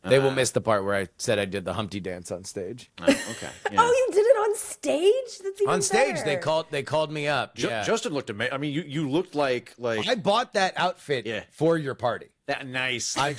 They will miss the part where I said I did the Humpty dance on stage. Okay. Yeah. Oh, you did it on stage? That's even On stage, better. they called me up. Yeah. Justin looked amazing. I mean, you looked like I bought that outfit for your party. that nice. I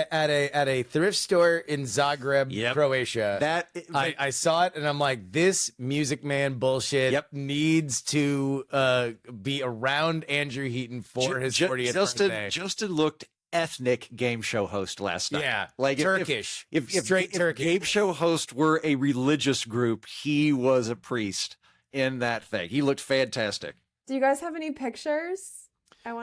at a thrift store in Zagreb, Croatia. I saw it and I'm like, this Music Man bullshit needs to be around Andrew Heaton for his 40th birthday. Justin looked ethnic game show host last night. Yeah, like Turkish. If Turkish. game show host were a religious group, he was a priest in that thing. He looked fantastic. Do you guys have any pictures?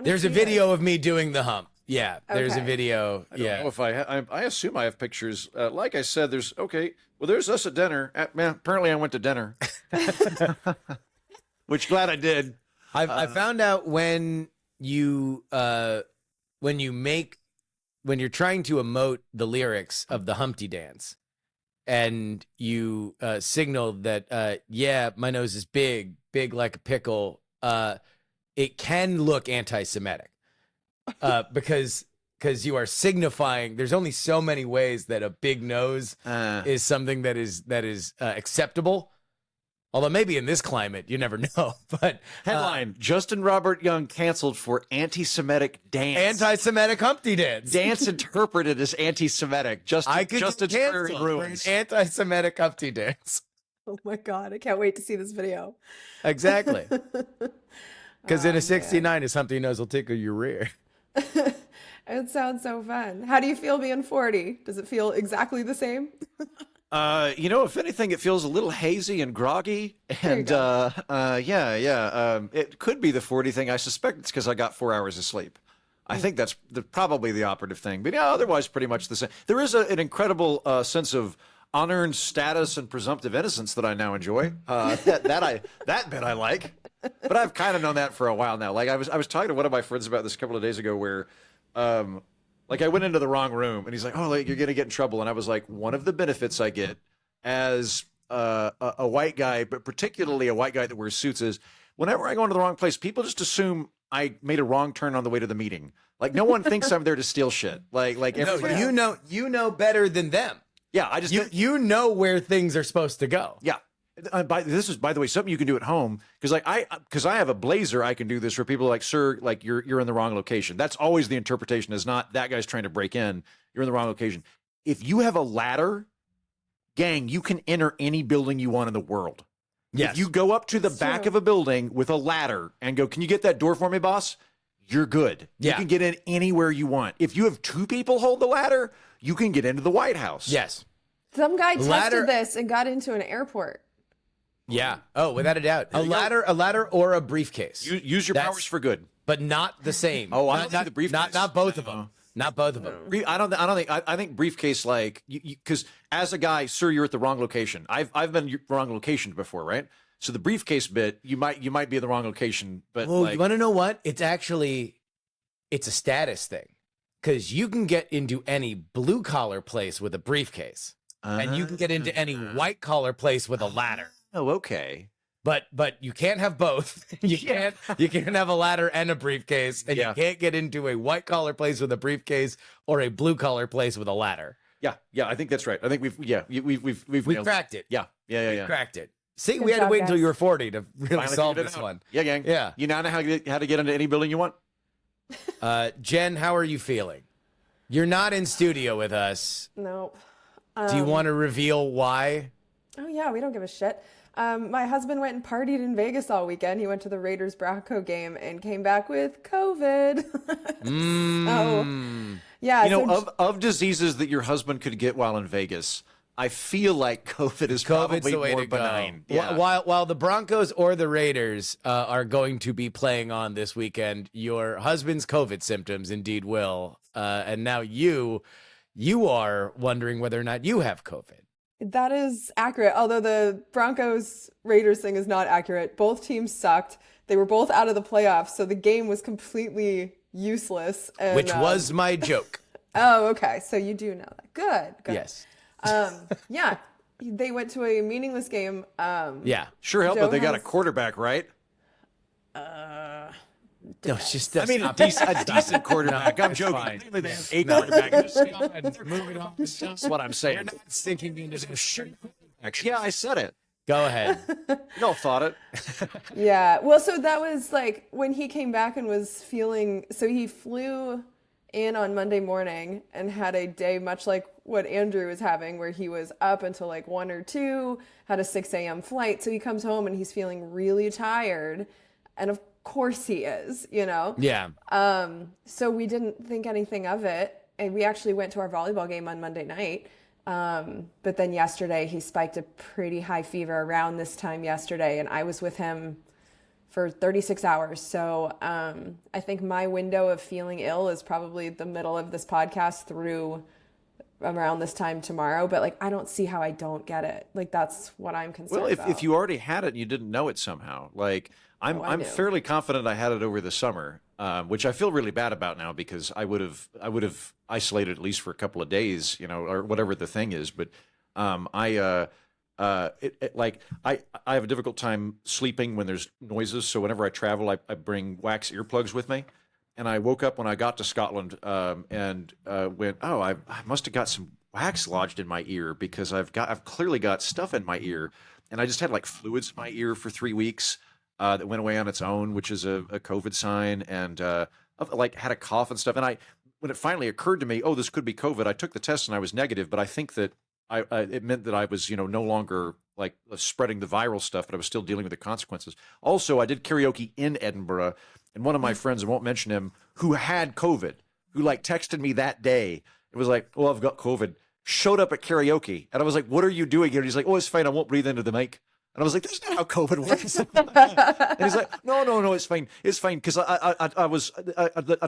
There's a video of me doing the hump. Yeah, there's a video. I don't know if I assume I have pictures. Like I said, there's there's us at dinner. Man, apparently I went to dinner, which glad I did. I found out when you're trying to emote the lyrics of the Humpty Dance, and you signal that my nose is big like a pickle. It can look anti-Semitic because you are signifying. There's only so many ways that a big nose is something that is acceptable. Although maybe in this climate, you never know. But headline: Justin Robert Young canceled for anti-Semitic dance. Anti-Semitic Humpty Dance. Dance interpreted as anti-Semitic. Justin's career in ruins. Anti-Semitic Humpty Dance. Oh my God, I can't wait to see this video. Exactly. Because in a 69, if something knows will tickle your rear. It sounds so fun. How do you feel being 40? Does it feel exactly the same? If anything, it feels a little hazy and groggy. And it could be the 40 thing. I suspect it's because I got 4 hours of sleep. I think that's probably the operative thing. But yeah, otherwise pretty much the same. There is an incredible sense of unearned status and presumptive innocence that I now enjoy. That bit I like. But I've kind of known that for a while now. Like I was talking to one of my friends about this a couple of days ago where I went into the wrong room and he's like, "Oh, you're going to get in trouble." And I was like, one of the benefits I get as a white guy, but particularly a white guy that wears suits, is whenever I go into the wrong place, people just assume I made a wrong turn on the way to the meeting. Like no one thinks I'm there to steal shit. Like everybody. No, you know better than them. Yeah, I just you know where things are supposed to go. Yeah. This is, by the way, something you can do at home because I have a blazer. I can do this where people are like, "Sir, like you're in the wrong location." That's always the interpretation. Is not that guy's trying to break in. You're in the wrong location. If you have a ladder, gang, you can enter any building you want in the world. Yes. If you go up to the back of a building with a ladder and go, "Can you get that door for me, boss?" You're good. Yeah. You can get in anywhere you want. If you have two people hold the ladder, you can get into the White House. Yes. Some guy tested this and got into an airport. Yeah. Oh, without a doubt. A ladder or a briefcase. Use your powers for good. But not the same. Oh, I don't think the briefcase. Not both of them. Not both of them. I think briefcase, like, because as a guy, sir, you're at the wrong location. I've been in the wrong location before, right? So the briefcase bit, you might be in the wrong location, but you want to know what? It's a status thing, because you can get into any blue collar place with a briefcase, and you can get into any white collar place with a ladder. Oh, okay. But you can't have both. You can't have a ladder and a briefcase, and you can't get into a white collar place with a briefcase or a blue collar place with a ladder. Yeah, I think that's right. I think we've cracked it. Yeah. We cracked it. See, Good we had to job, wait until guys. you were 40 to really Finally solve figured it this out. one. Yeah, gang. Yeah. You now know how to get into any building you want? Jen, how are you feeling? You're not in studio with us. No. Do you want to reveal why? Oh yeah, we don't give a shit. My husband went and partied in Vegas all weekend. He went to the Raiders Bronco game and came back with COVID. So, yeah. Of diseases that your husband could get while in Vegas, I feel like COVID is probably the way more to go. benign. Yeah. While the Broncos or the Raiders are going to be playing on this weekend, your husband's COVID symptoms indeed will. And now you are wondering whether or not you have COVID. That is accurate. Although the Broncos Raiders thing is not accurate. Both teams sucked. They were both out of the playoffs, so the game was completely useless. And, Which was my joke. Oh, okay. So you do know that. Good. Yes. Yeah. They went to a meaningless game. Yeah. Sure help, Joe but they got a has- quarterback, right? No, it's just I mean, a decent quarterback. I'm joking. They have a quarterback. Moving on. That's what I'm saying. You're not sinking into the shit. Yeah, I said it. Go ahead. You all thought it. Yeah. Well, so that was like when he came back and was feeling, so he flew in on Monday morning and had a day much like what Andrew was having, where he was up until like 1 or 2, had a 6 a.m. flight. So he comes home and he's feeling really tired. And of course he is, you know? Yeah. So we didn't think anything of it. And we actually went to our volleyball game on Monday night. But then yesterday he spiked a pretty high fever around this time yesterday, and I was with him for 36 hours. So I think my window of feeling ill is probably the middle of this podcast through around this time tomorrow. But like, I don't see how I don't get it. Like, that's what I'm concerned about. If you already had it and you didn't know it somehow, like I'm fairly confident I had it over the summer, which I feel really bad about now because I would have isolated at least for a couple of days, you know, or whatever the thing is. But I have a difficult time sleeping when there's noises. So whenever I travel, I bring wax earplugs with me. And I woke up when I got to Scotland and went, oh, I must have got some wax lodged in my ear because I've clearly got stuff in my ear. And I just had like fluids in my ear for 3 weeks that went away on its own, which is a COVID sign, and like had a cough and stuff. And when it finally occurred to me, oh, this could be COVID, I took the test and I was negative, but I think that it meant that I was, you know, no longer like spreading the viral stuff, but I was still dealing with the consequences. Also, I did karaoke in Edinburgh, and one of my friends, I won't mention him, who had COVID, who like texted me that day, it was like, oh, I've got COVID, showed up at karaoke, and I was like, what are you doing here? And he's like, oh, it's fine, I won't breathe into the mic. And I was like, that's not how COVID works. And he's like, no, it's fine. It's fine. Because I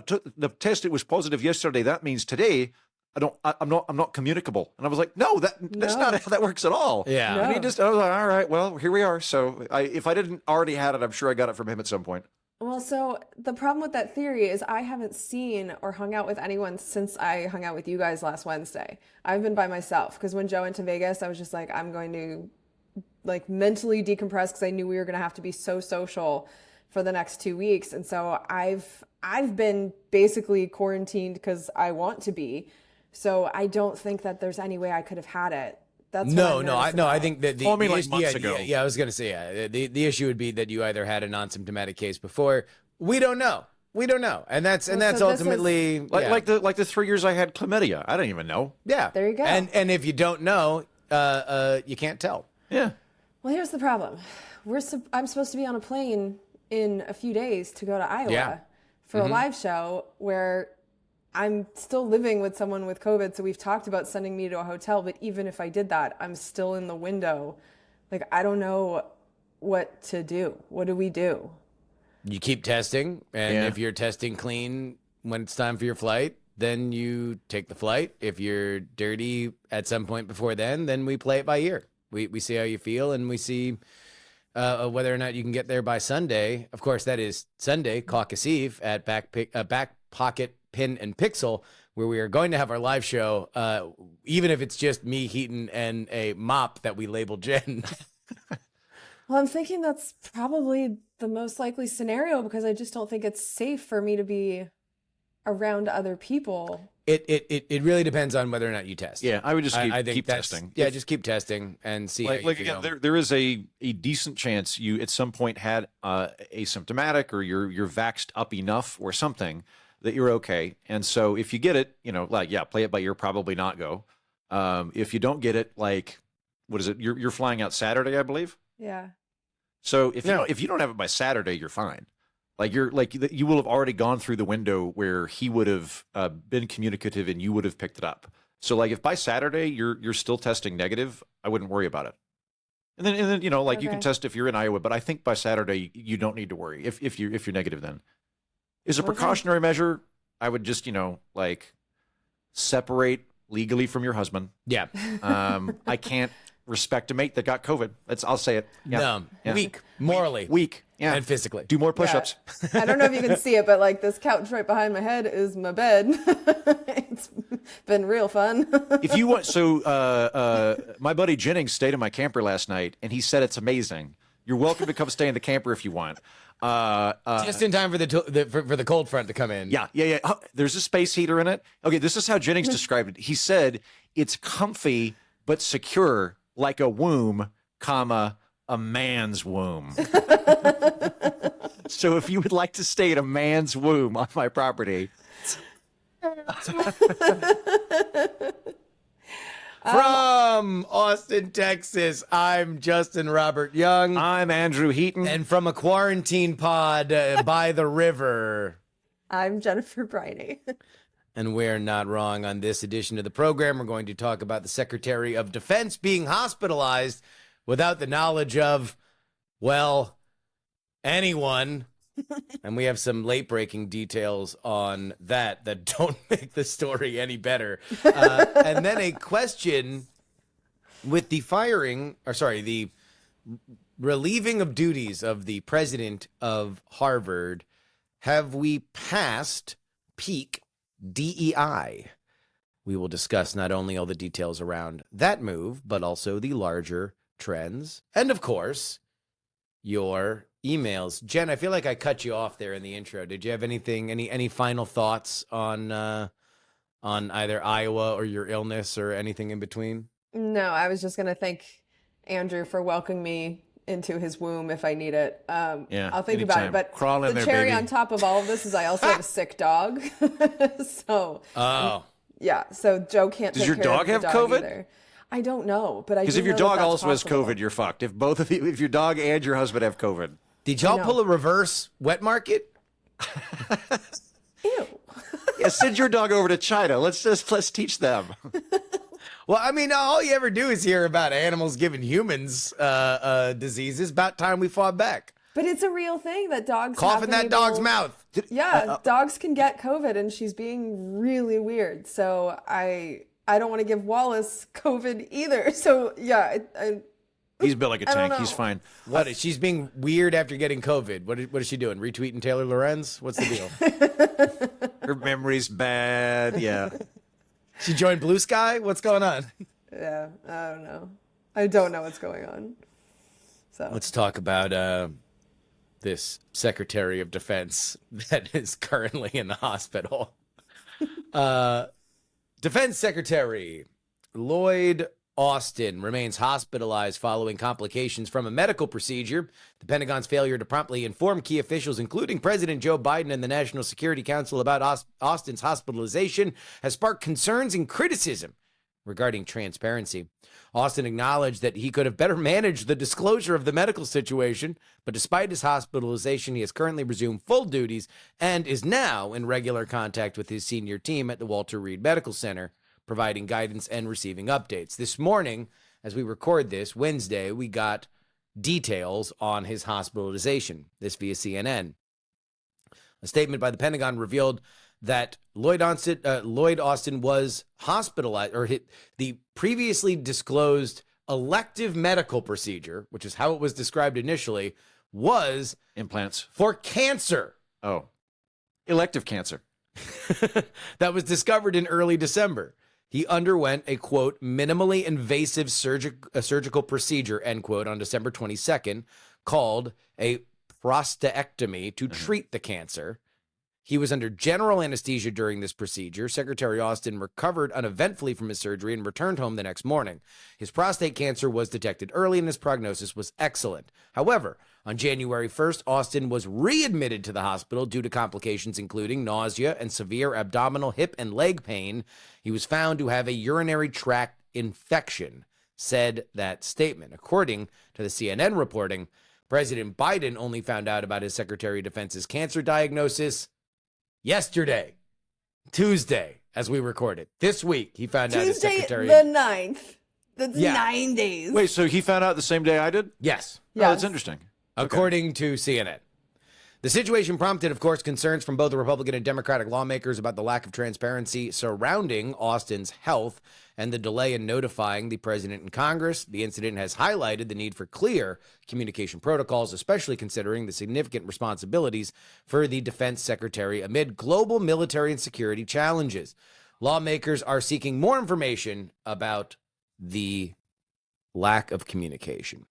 took the test. It was positive yesterday. That means today I'm not communicable. And I was like, that's not how that works at all. Yeah. No. And I was like, all right, well, here we are. So if I didn't already had it, I'm sure I got it from him at some point. Well, so the problem with that theory is I haven't seen or hung out with anyone since I hung out with you guys last Wednesday. I've been by myself because when Joe went to Vegas, I was just like, I'm going to like mentally decompress because I knew we were going to have to be so social for the next 2 weeks. And so I've been basically quarantined because I want to be. So I don't think that there's any way I could have had it. That's I think that I mean, like months ago. Yeah, I was going to say, the issue would be that you either had a non-symptomatic case before. We don't know, and that's ultimately like the 3 years I had chlamydia. I didn't even know. Yeah, there you go. And if you don't know, you can't tell. Yeah. Well, here's the problem. I'm supposed to be on a plane in a few days to go to Iowa for a live show where I'm still living with someone with COVID. So we've talked about sending me to a hotel, but even if I did that, I'm still in the window. Like, I don't know what to do. What do we do? You keep testing, and if you're testing clean when it's time for your flight, then you take the flight. If you're dirty at some point before then we play it by ear. We see how you feel, and we see whether or not you can get there by Sunday. Of course, that is Sunday, Caucus Eve, at Back Pocket Pin and Pixel, where we are going to have our live show, even if it's just me, Heaton, and a mop that we label Jen. Well, I'm thinking that's probably the most likely scenario because I just don't think it's safe for me to be around other people. It really depends on whether or not you test. Yeah, I would just keep testing. Yeah, just keep testing and see how you feel. Again, there is a decent chance you at some point had asymptomatic or you're vaxxed up enough or something that you're okay. And so if you get it, play it by ear, probably not go. If you don't get it, like, what is it? You're flying out Saturday, I believe. Yeah. So if you don't have it by Saturday, you're fine. You will have already gone through the window where he would have been communicative and you would have picked it up. So like if by Saturday you're still testing negative, I wouldn't worry about it. And then you can test if you're in Iowa, but I think by Saturday you don't need to worry if you're negative. Then is a precautionary measure. I would just separate legally from your husband. Yeah. I can't respect a mate that got COVID. I'll say it. Yeah. No. Yeah. Weak. Morally. Weak. Yeah. And physically. Do more push-ups. Yeah. I don't know if you can see it, but like this couch right behind my head is my bed. It's been real fun. If you want, my buddy Jennings stayed in my camper last night, and he said it's amazing You're welcome to come stay in the camper if you want. Just in time for the cold front to come in. Yeah. Oh, there's a space heater in it. Okay, this is how Jennings described it. He said it's comfy but secure, like a womb, comma, a man's womb. So if you would like to stay in a man's womb on my property. From Austin, Texas, I'm Justin Robert Young. I'm Andrew Heaton. And from a quarantine pod by the river, I'm Jennifer Briney. And we're not wrong. On this edition of the program, we're going to talk about the Secretary of Defense being hospitalized without the knowledge of, well, anyone. And we have some late-breaking details on that don't make the story any better. And then a question with the the relieving of duties of the president of Harvard. Have we passed peak DEI? We will discuss not only all the details around that move, but also the larger trends. And, of course, your emails. Jen, I feel like I cut you off there in the intro. Did you have anything, any final thoughts on either Iowa or your illness or anything in between? No, I was just going to thank Andrew for welcoming me into his womb if I need it. Yeah, I'll think anytime. about it. But Crawl in the there, cherry baby. on top of all of this is I also have a sick dog. So, yeah, so Joe can't Does take your care dog of the have dog COVID? either. I don't know, but I Because do if your know dog that's also has possible. COVID, you're fucked. If both of you, if your dog and your husband have COVID. Did y'all know. pull a reverse wet market? Ew. Yeah, send your dog over to China. Let's teach them. Well, I mean, all you ever do is hear about animals giving humans diseases. About time we fought back. But it's a real thing that dogs Cough have in been that dog's able- mouth. Yeah, dogs can get COVID, and she's being really weird. So I don't want to give Wallace COVID either. So yeah, He's built like a I don't tank. He's know. fine. What is she's being weird after getting COVID? What is she doing? Retweeting Taylor Lorenz? What's the deal? Her memory's bad. Yeah. She joined Blue Sky? What's going on? yeah, I don't know. I don't know what's going on. So Let's talk about this Secretary of Defense that is currently in the hospital. Defense Secretary Lloyd Austin remains hospitalized following complications from a medical procedure. The Pentagon's failure to promptly inform key officials, including President Joe Biden and the National Security Council, about Austin's hospitalization has sparked concerns and criticism regarding transparency. Austin acknowledged that he could have better managed the disclosure of the medical situation, but despite his hospitalization, he has currently resumed full duties and is now in regular contact with his senior team at the Walter Reed Medical Center, providing guidance and receiving updates. This morning, as we record this, Wednesday, we got details on his hospitalization, this via CNN. A statement by the Pentagon revealed that Lloyd Austin was hospitalized, or the previously disclosed elective medical procedure, which is how it was described initially, was Implants. for cancer. Oh. Elective cancer. That was discovered in early December. He underwent a, quote, minimally invasive surgical procedure, end quote, on December 22nd, called a prostatectomy to treat the cancer. He was under general anesthesia during this procedure. Secretary Austin recovered uneventfully from his surgery and returned home the next morning. His prostate cancer was detected early and his prognosis was excellent. However, on January 1st, Austin was readmitted to the hospital due to complications including nausea and severe abdominal, hip, and leg pain. He was found to have a urinary tract infection, said that statement. According to the CNN reporting, President Biden only found out about his Secretary of Defense's cancer diagnosis yesterday, Tuesday, as we record it. This week, he found out his Tuesday Secretary. the 9th. That's Yeah. 9 days. Wait, so he found out the same day I did? Yes. Oh, Yes. that's interesting. According to CNN. The situation prompted, of course, concerns from both the Republican and Democratic lawmakers about the lack of transparency surrounding Austin's health and the delay in notifying the president and Congress. The incident has highlighted the need for clear communication protocols, especially considering the significant responsibilities for the defense secretary amid global military and security challenges. Lawmakers are seeking more information about the lack of communication.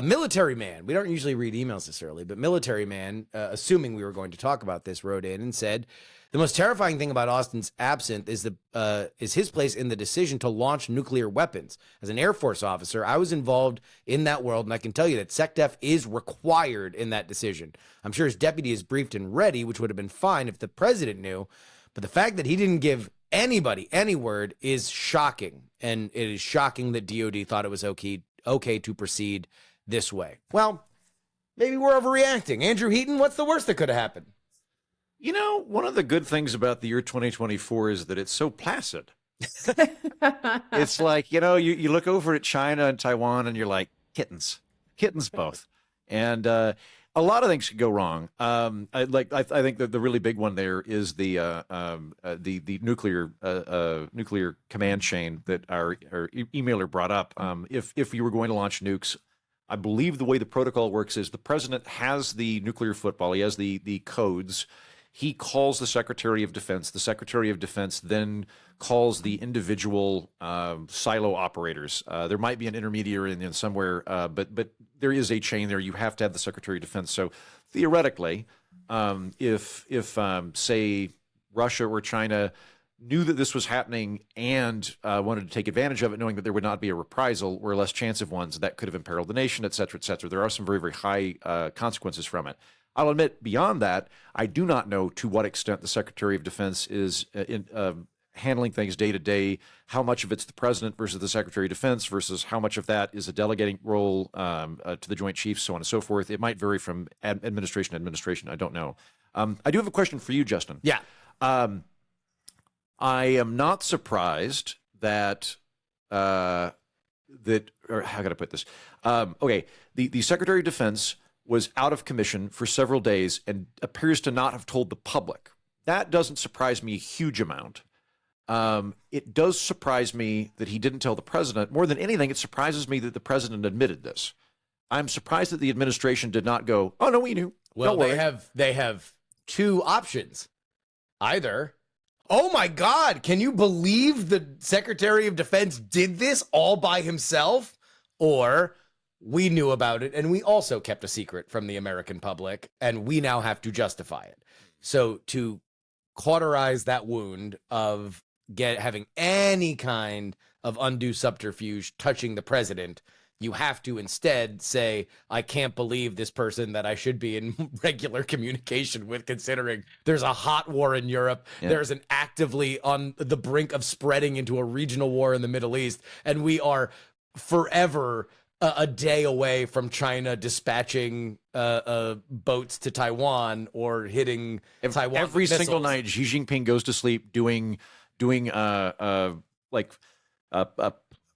Military Man, we don't usually read emails this early, but Military Man, assuming we were going to talk about this, wrote in and said, the most terrifying thing about Austin's absence is his place in the decision to launch nuclear weapons. As an Air Force officer, I was involved in that world, and I can tell you that SecDef is required in that decision. I'm sure his deputy is briefed and ready, which would have been fine if the president knew, but the fact that he didn't give anybody any word is shocking, and it is shocking that DOD thought it was okay to proceed this way. Well, maybe we're overreacting. Andrew Heaton, what's the worst that could have happened? You know, one of the good things about the year 2024 is that it's so placid. It's like, you know, you look over at China and Taiwan and you're like, kittens both. And a lot of things could go wrong. I think that the really big one there is the nuclear command chain that our emailer brought up. If you were going to launch nukes, I believe the way the protocol works is the president has the nuclear football. He has the codes. He calls the Secretary of Defense. The Secretary of Defense then calls the individual silo operators. There might be an intermediary in somewhere, but there is a chain there. You have to have the Secretary of Defense. So theoretically, if say Russia or China knew that this was happening and wanted to take advantage of it, knowing that there would not be a reprisal or less chance of ones, that could have imperiled the nation, et cetera, et cetera. There are some very, very high consequences from it. I'll admit, beyond that, I do not know to what extent the Secretary of Defense is handling things day to day, how much of it's the president versus the Secretary of Defense versus how much of that is a delegating role to the Joint Chiefs, so on and so forth. It might vary from administration to administration. I don't know. I do have a question for you, Justin. Yeah. I am not surprised that or how can I put this? Okay, the Secretary of Defense was out of commission for several days and appears to not have told the public. That doesn't surprise me a huge amount. It does surprise me that he didn't tell the president. More than anything, it surprises me that the president admitted this. I'm surprised that the administration did not go, oh, no, we knew. Well, Don't worry. they have two options. Either, oh my God, can you believe the Secretary of Defense did this all by himself? Or we knew about it and we also kept a secret from the American public and we now have to justify it. So to cauterize that wound of having any kind of undue subterfuge touching the president, you have to instead say, I can't believe this person that I should be in regular communication with, considering there's a hot war in Europe. Yeah. There's an actively on the brink of spreading into a regional war in the Middle East. And we are forever a day away from China dispatching boats to Taiwan or hitting Taiwan. Every missiles. single night, Xi Jinping goes to sleep doing what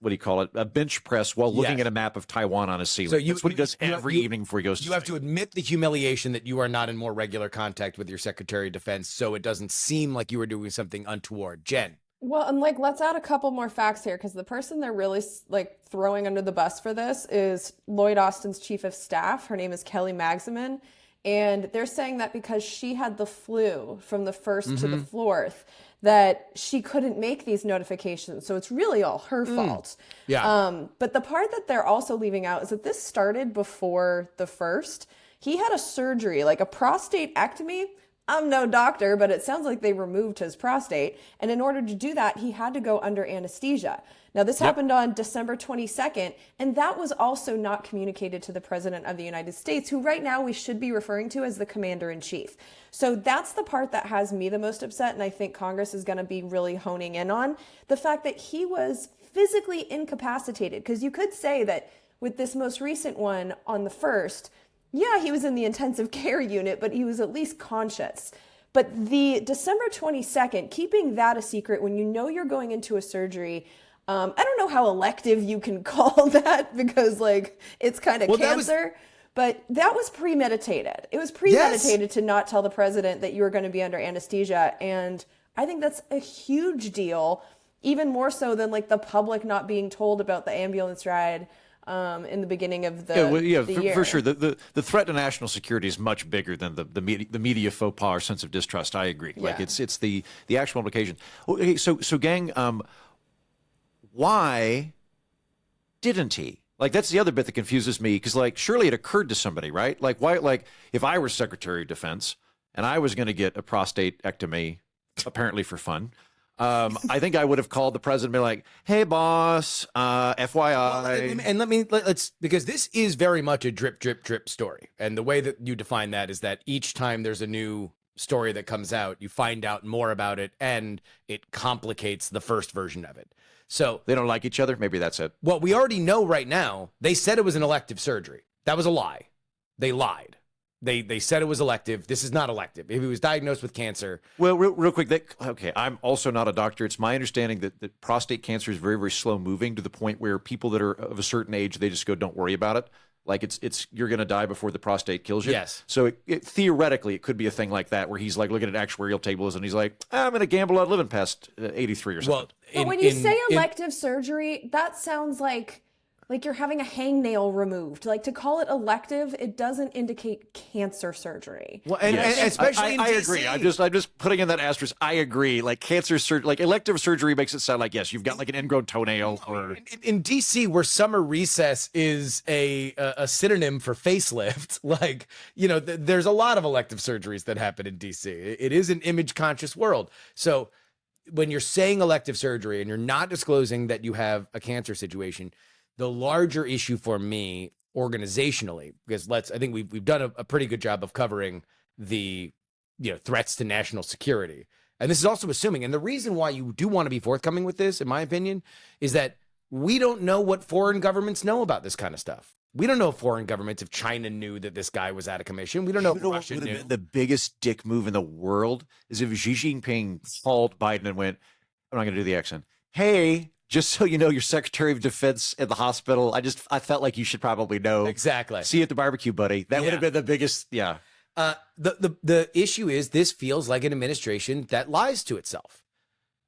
do you call it? A bench press while looking at a map of Taiwan on his ceiling. So that's what he does every evening before he goes to sleep. You have to admit the humiliation that you are not in more regular contact with your Secretary of Defense, so it doesn't seem like you were doing something untoward. Jen. Well, and let's add a couple more facts here, because the person they're really throwing under the bus for this is Lloyd Austin's chief of staff. Her name is Kelly Magsamen. And they're saying that because she had the flu from the 1st to the 4th, that she couldn't make these notifications. So it's really all her fault. Yeah. But the part that they're also leaving out is that this started before the 1st. He had a surgery, like a prostatectomy. I'm no doctor, but it sounds like they removed his prostate. And in order to do that, he had to go under anesthesia. Now, this happened on December 22nd, and that was also not communicated to the President of the United States, who right now we should be referring to as the Commander-in-Chief. So that's the part that has me the most upset, and I think Congress is going to be really honing in on the fact that he was physically incapacitated. Because you could say that with this most recent one on the 1st, yeah, he was in the intensive care unit, but he was at least conscious. But the December 22nd, keeping that a secret when you know you're going into a surgery, I don't know how elective you can call that, because it's kind of cancer, but that was premeditated. It was premeditated to not tell the president that you were going to be under anesthesia. And I think that's a huge deal, even more so than the public not being told about the ambulance ride in the beginning of the year. For sure. The threat to national security is much bigger than the media faux pas or sense of distrust. I agree. Yeah. It's the actual implication. Okay, so gang, why didn't he? Like, that's the other bit that confuses me, because, like, surely it occurred to somebody, right? Like, why? Like, if I were Secretary of Defense and I was going to get a prostatectomy, apparently for fun, I think I would have called the president and be like, "Hey, boss, FYI." And let's because this is very much a drip, drip, drip story. And the way that you define that is that each time there's a new story that comes out, you find out more about it, and it complicates the first version of it. So They don't like each other. Maybe that's it. what we already know right now, they said it was an elective surgery. That was a lie. They lied. They said it was elective. This is not elective. If he was diagnosed with cancer. Well, real quick, okay, I'm also not a doctor. It's my understanding that prostate cancer is very, very slow moving, to the point where people that are of a certain age, they just go, don't worry about it. Like, it's you're going to die before the prostate kills you. Yes. So theoretically, it could be a thing like that, where he's like looking at actuarial tables and he's like, I'm going to gamble on living past 83 or something. Well, But when you say elective surgery, that sounds like you're having a hangnail removed. Like, to call it elective, it doesn't indicate cancer surgery. Well, and especially in I DC. agree. I'm just putting in that asterisk. I agree. Like, cancer surgery, like elective surgery makes it sound like, yes, you've got like an ingrown toenail. Or in DC, where summer recess is a synonym for facelift, like, there's a lot of elective surgeries that happen in DC. It is an image conscious world. So when you're saying elective surgery and you're not disclosing that you have a cancer situation, the larger issue for me organizationally, because I think we've done a pretty good job of covering the threats to national security. And this is also assuming, and the reason why you do want to be forthcoming with this, in my opinion, is that we don't know what foreign governments know about this kind of stuff. We don't know foreign governments if China knew that this guy was out of commission. We don't know if Russia knew. The biggest dick move in the world is if Xi Jinping called Biden and went, I'm not going to do the accent. Hey, just so you know, your Secretary of Defense at the hospital, I felt like you should probably know. Exactly. See you at the barbecue, buddy. That would have been the biggest. Yeah. The issue is, this feels like an administration that lies to itself,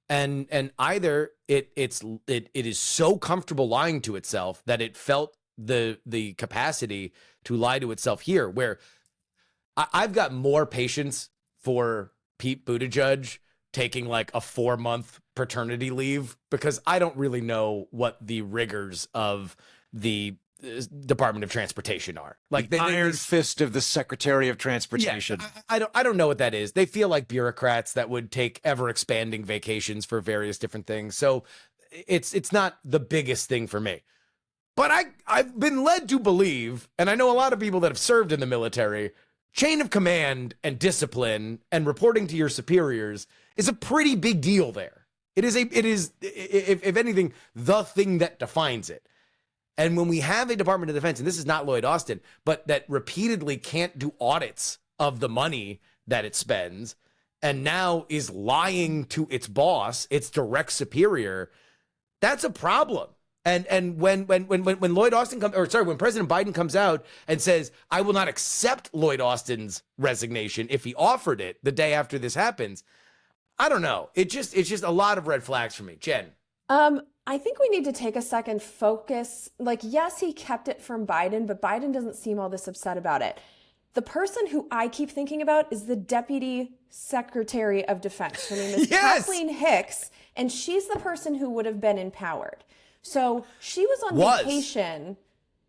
and either it is so comfortable lying to itself that it felt the capacity to lie to itself here, where I've got more patience for Pete Buttigieg taking like a 4-month paternity leave, because I don't really know what the rigors of the Department of Transportation are. Like the iron fist of the Secretary of Transportation. Yeah, I don't know what that is. They feel like bureaucrats that would take ever expanding vacations for various different things. So it's not the biggest thing for me. But I've been led to believe, and I know a lot of people that have served in the military, chain of command and discipline and reporting to your superiors is a pretty big deal there. It is, if anything, the thing that defines it. And when we have a Department of Defense, and this is not Lloyd Austin, but that repeatedly can't do audits of the money that it spends, and now is lying to its boss, its direct superior, that's a problem. And when Lloyd Austin when President Biden comes out and says, I will not accept Lloyd Austin's resignation if he offered it the day after this happens, I don't know. It's just a lot of red flags for me. Jen. I think we need to take a second, focus. Like, yes, he kept it from Biden, but Biden doesn't seem all this upset about it. The person who I keep thinking about is the Deputy Secretary of Defense. Her name is Kathleen Hicks, and she's the person who would have been empowered. So she was on vacation.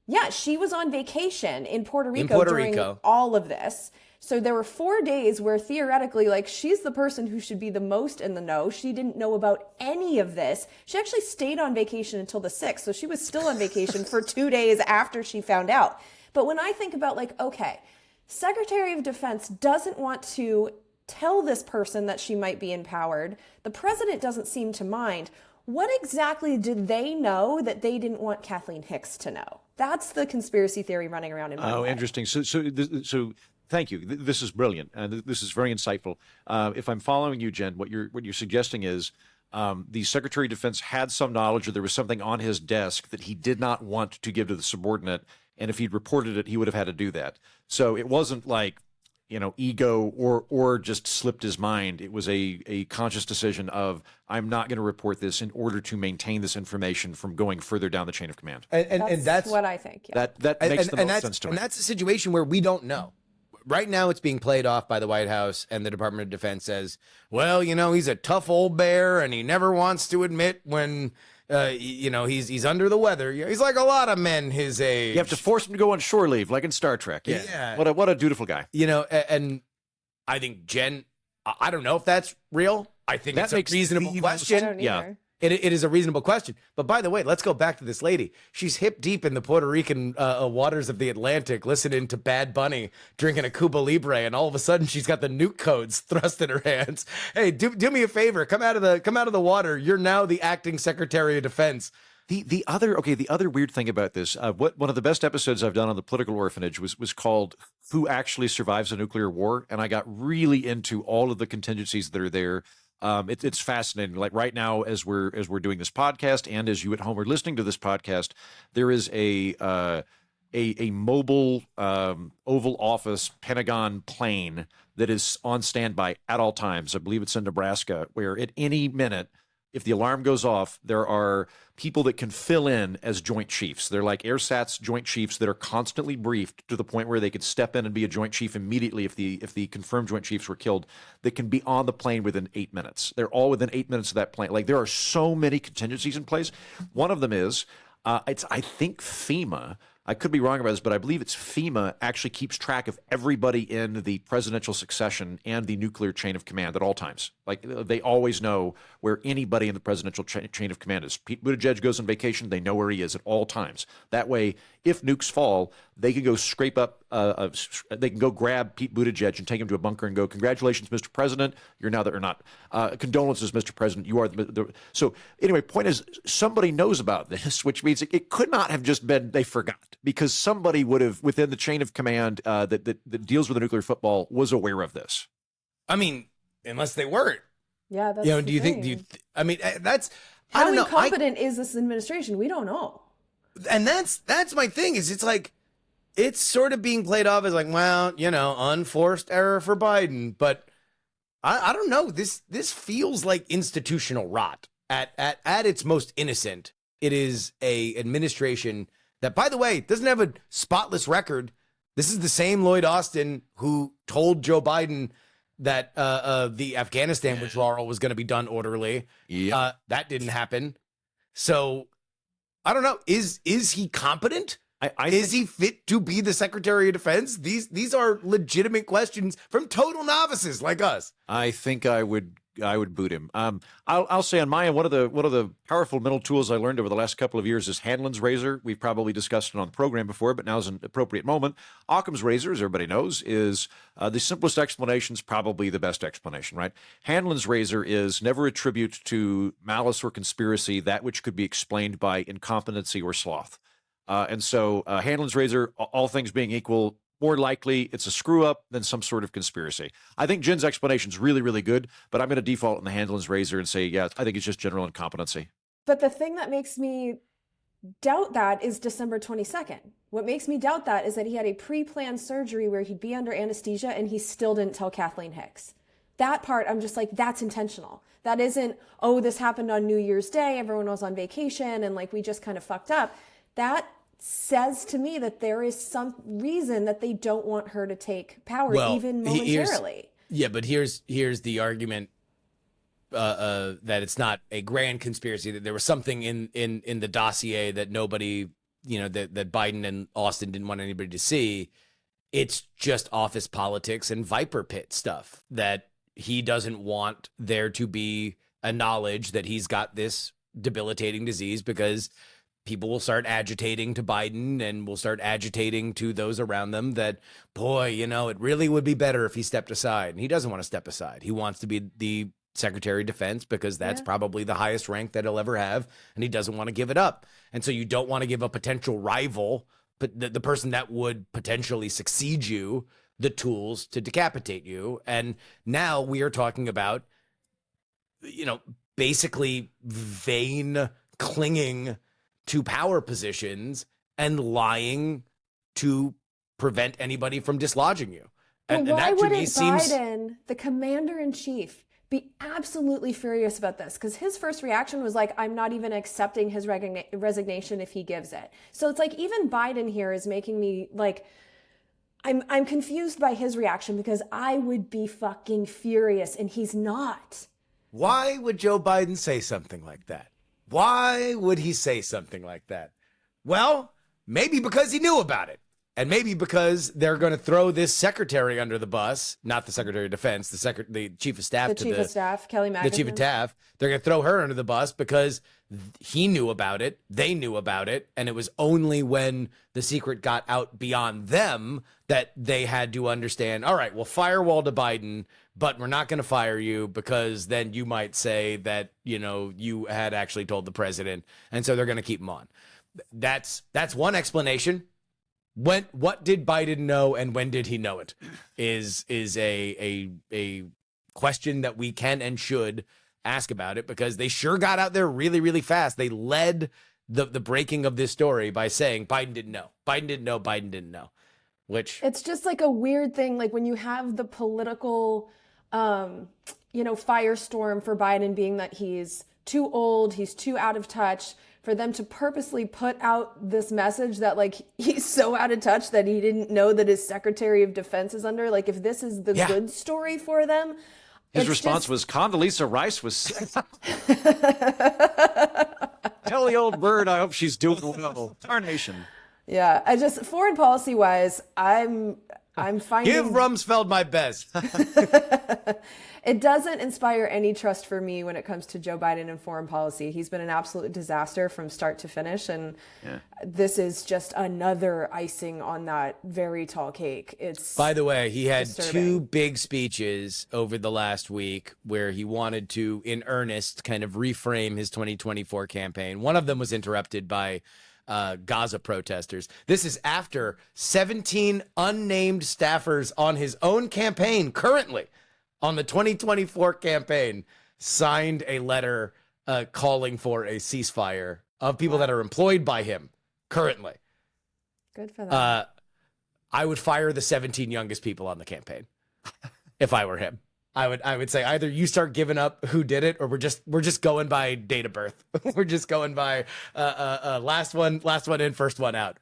Yeah, she was on vacation in Puerto Rico during all of this. So there were 4 days where theoretically, like, she's the person who should be the most in the know. She didn't know about any of this. She actually stayed on vacation until the 6th. So she was still on vacation for 2 days after she found out. But when I think about, like, okay, Secretary of Defense doesn't want to tell this person that she might be empowered. The president doesn't seem to mind. What exactly did they know that they didn't want Kathleen Hicks to know? That's the conspiracy theory running around in my head. Oh, interesting. So thank you. This is brilliant. This is very insightful. If I'm following you, Jen, what you're suggesting is the Secretary of Defense had some knowledge, or there was something on his desk that he did not want to give to the subordinate, and if he'd reported it, he would have had to do that. So it wasn't like, ego or just slipped his mind. It was a conscious decision of, I'm not going to report this in order to maintain this information from going further down the chain of command. And that's what I think. Yeah. That makes the most sense to me. And that's a situation where we don't know. Right now, it's being played off by the White House, and the Department of Defense says, well, he's a tough old bear, and he never wants to admit when he's under the weather. He's like a lot of men his age. You have to force him to go on shore leave, like in Star Trek. Yeah. What a dutiful guy. And I think Jen, I don't know if that's real. I think that it's a reasonable question. I don't either. It is a reasonable question. But by the way, let's go back to this lady. She's hip deep in the Puerto Rican waters of the Atlantic, listening to Bad Bunny, drinking a Cuba Libre, and all of a sudden she's got the nuke codes thrust in her hands. Hey, do me a favor. Come out of the water. You're now the acting Secretary of Defense. The other weird thing about this, one of the best episodes I've done on the political orphanage was called "Who Actually Survives a Nuclear War," and I got really into all of the contingencies that are there. It's fascinating. Like right now, as we're doing this podcast, and as you at home are listening to this podcast, there is a mobile Oval Office Pentagon plane that is on standby at all times. I believe it's in Nebraska, where at any minute, if the alarm goes off, there are people that can fill in as Joint Chiefs. They're like AirSats Joint Chiefs that are constantly briefed to the point where they could step in and be a Joint Chief immediately if the confirmed Joint Chiefs were killed, that can be on the plane within 8 minutes. They're all within 8 minutes of that plane. Like, there are so many contingencies in place. One of them is, I think FEMA, I could be wrong about this, but I believe it's FEMA actually keeps track of everybody in the presidential succession and the nuclear chain of command at all times. Like, they always know where anybody in the presidential chain of command is. Pete Buttigieg goes on vacation, they know where he is at all times. That way, if nukes fall, they can go scrape up, they can go grab Pete Buttigieg and take him to a bunker and go, "Congratulations, Mr. President, you're now that or not. Condolences, Mr. President, you are the." So anyway, point is, somebody knows about this, which means it could not have just been they forgot, because somebody would have, within the chain of command that deals with the nuclear football, was aware of this. I mean, unless they weren't. Yeah, that's do you think? I mean, that's how I don't know. incompetent is this administration? We don't know. And that's my thing. It's like, it's sort of being played off as like, well, unforced error for Biden. But I don't know. This feels like institutional rot at its most innocent. It is a administration that, by the way, doesn't have a spotless record. This is the same Lloyd Austin who told Joe Biden that the Afghanistan withdrawal was going to be done orderly. Yeah, that didn't happen. So I don't know. Is he competent? Is he fit to be the Secretary of Defense? These are legitimate questions from total novices like us. I think I would boot him. I'll say on my end, one of the powerful mental tools I learned over the last couple of years is Hanlon's razor. We've probably discussed it on the program before, but now's an appropriate moment. Occam's razor, as everybody knows, is the simplest explanation, is probably the best explanation, right? Hanlon's razor is never attribute to malice or conspiracy that which could be explained by incompetency or sloth. And so Hanlon's razor, all things being equal, more likely it's a screw up than some sort of conspiracy. I think Jen's explanation is really, really good, but I'm going to default in the Hanlon's razor and say, yeah, I think it's just general incompetency. But the thing that makes me doubt that is December 22nd. What makes me doubt that is that he had a pre-planned surgery where he'd be under anesthesia and he still didn't tell Kathleen Hicks. That part, I'm just like, that's intentional. That isn't, oh, this happened on New Year's Day, everyone was on vacation, and like we just kind of fucked up. That says to me that there is some reason that they don't want her to take power, even momentarily. But here's the argument that it's not a grand conspiracy, that there was something in the dossier that nobody, that Biden and Austin didn't want anybody to see. It's just office politics and Viper Pit stuff that he doesn't want there to be a knowledge that he's got this debilitating disease, because people will start agitating to Biden and will start agitating to those around them that, boy, it really would be better if he stepped aside. And he doesn't want to step aside. He wants to be the Secretary of Defense because that's probably the highest rank that he'll ever have. And he doesn't want to give it up. And so you don't want to give a potential rival, but the person that would potentially succeed you, the tools to decapitate you. And now we are talking about, basically vain clinging to power positions and lying to prevent anybody from dislodging you. And why wouldn't Biden, the commander-in-chief, be absolutely furious about this? Because his first reaction was like, I'm not even accepting his resignation if he gives it. So it's like, even Biden here is making me like, I'm confused by his reaction, because I would be fucking furious and he's not. Why would Joe Biden say something like that? Why would he say something like that? Well, maybe because he knew about it. And maybe because they're going to throw this secretary under the bus, not the Secretary of Defense, the Chief of Staff. The Chief of Staff, Kelly Magnuson. The Chief of Staff. They're going to throw her under the bus because he knew about it, they knew about it, and it was only when the secret got out beyond them that they had to understand, all right, well, firewall to Biden, but we're not going to fire you because then you might say that, you had actually told the president, and so they're going to keep him on. That's one explanation. What did Biden know and when did he know it is a question that we can and should ask about it, because they sure got out there really, really fast. They led the breaking of this story by saying Biden didn't know. Biden didn't know. Biden didn't know. Which it's just like a weird thing. Like when you have the political, firestorm for Biden being that he's too old, he's too out of touch, for them to purposely put out this message that like he's so out of touch that he didn't know that his Secretary of Defense is under. Like if this is the good story for them. His response was Condoleezza Rice was sick. Tell the old bird I hope she's doing well. Tarnation. Yeah, foreign policy wise, I'm finding... Give Rumsfeld my best. It doesn't inspire any trust for me when it comes to Joe Biden and foreign policy. He's been an absolute disaster from start to finish, and this is just another icing on that very tall cake. It's By the way, he had disturbing. 2 big speeches over the last week where he wanted to, in earnest, kind of reframe his 2024 campaign. One of them was interrupted by Gaza protesters. This is after 17 unnamed staffers on his own campaign currently on the 2024 campaign signed a letter calling for a ceasefire of people that are employed by him currently. Good for them. I would fire the 17 youngest people on the campaign if I were him. I would say either you start giving up who did it, or we're just going by date of birth. We're just going by last one in, first one out.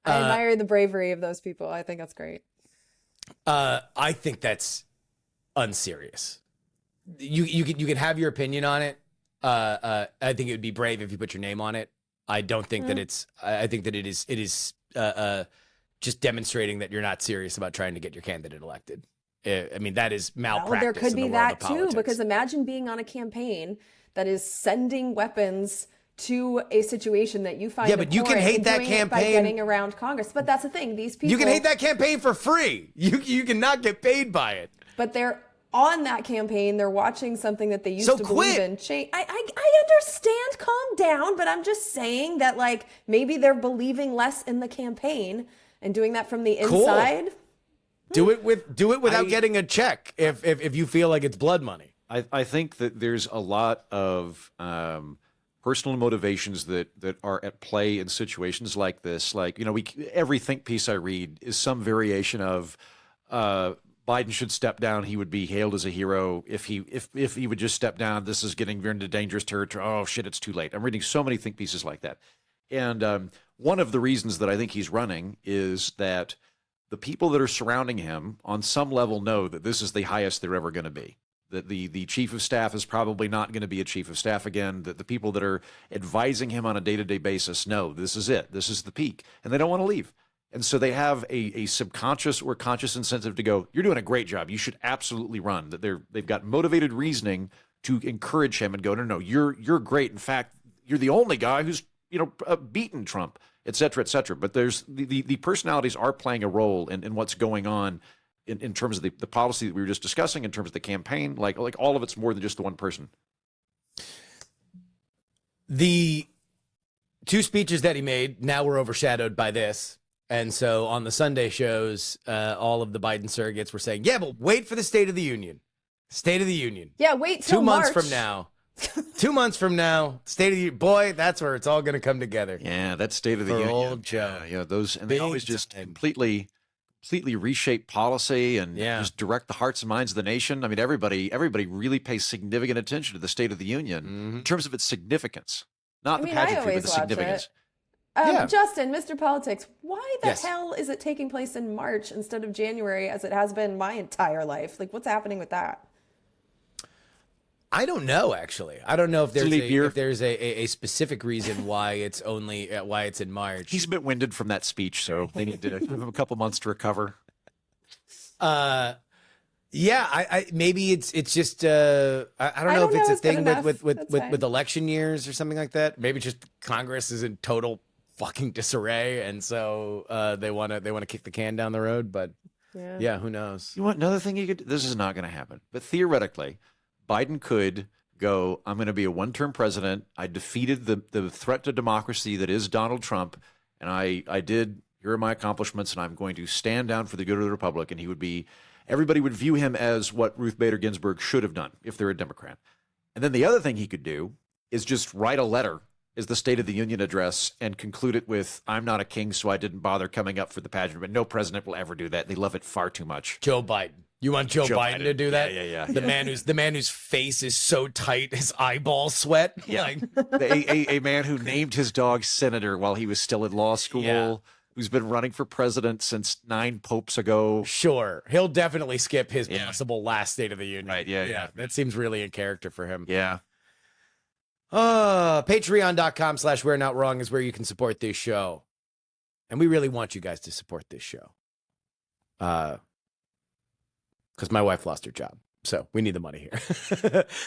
I admire the bravery of those people. I think that's great. I think that's unserious. You can have your opinion on it. I think it would be brave if you put your name on it. I don't think that it's. I think that it is just demonstrating that you're not serious about trying to get your candidate elected. I mean, that is malpractice. Well, there could in be the world that of too, politics. because imagine being on a campaign that is sending weapons to a situation that you find but you can abhorrent hate and that doing it by campaign. getting around Congress. But that's the thing; these people You can hate that campaign for free. You cannot get paid by it. But they're on that campaign. They're watching something that they used So to quit. believe in. I understand. Calm down. But I'm just saying that like maybe they're believing less in the campaign and doing that from the inside. Do it without getting a check if you feel like it's blood money. I think that there's a lot of personal motivations that are at play in situations like this. Like, every think piece I read is some variation of Biden should step down. He would be hailed as a hero if he would just step down. This is getting into dangerous territory. Oh shit, it's too late. I'm reading so many think pieces like that. And one of the reasons that I think he's running is that the people that are surrounding him on some level know that this is the highest they're ever going to be. That the chief of staff is probably not going to be a chief of staff again. That the people that are advising him on a day-to-day basis know this is it. This is the peak. And they don't want to leave. And so they have a subconscious or conscious incentive to go, you're doing a great job. You should absolutely run. That they've got motivated reasoning to encourage him and go, no, you're great. In fact, you're the only guy who's beaten Trump, et cetera, et cetera. But there's the personalities are playing a role in what's going on in terms of the policy that we were just discussing, in terms of the campaign. Like all of it's more than just the one person. The 2 speeches that he made now were overshadowed by this. And so on the Sunday shows, all of the Biden surrogates were saying, yeah, but wait for the State of the Union. State of the Union. Yeah, wait till 2 months March. from now. 2 months from now, State of the Union. Boy, that's where it's all going to come together. Yeah, that's State of the For Union. old Joe. Yeah, those, and they Big always just time. completely reshape policy and just direct the hearts and minds of the nation. I mean, everybody really pays significant attention to the State of the Union in terms of its significance, not the pageantry, but the significance. Justin, Mr. Politics, why the Yes. hell is it taking place in March instead of January as it has been my entire life? Like, what's happening with that? I don't know, actually. I don't know if there's leap year. if there's a specific reason why it's only why it's in March. He's a bit winded from that speech, so they need to give him a couple months to recover. Yeah, I maybe it's just I don't know if it's a thing with election years or something like that. Maybe just Congress is in total fucking disarray, and so they want to kick the can down the road. But yeah, who knows? You want another thing you could? This is not going to happen, but theoretically, Biden could go, I'm going to be a one-term president. I defeated the threat to democracy that is Donald Trump, and I did. Here are my accomplishments, and I'm going to stand down for the good of the republic. And he would be, everybody would view him as what Ruth Bader Ginsburg should have done if they're a Democrat. And then the other thing he could do is just write a letter as the State of the Union address and conclude it with, I'm not a king, so I didn't bother coming up for the pageant. But no president will ever do that. They love it far too much. Joe Biden. You want Joe Biden to do that? Yeah. The man whose face is so tight, his eyeballs sweat. Yeah. Like, a man who named his dog senator while he was still in law school, who's been running for president since 9 popes ago. Sure. He'll definitely skip his possible last State of the Union. Right, yeah. That seems really in character for him. Yeah. Patreon.com/We're Not Wrong is where you can support this show. And we really want you guys to support this show. Because my wife lost her job. So we need the money here.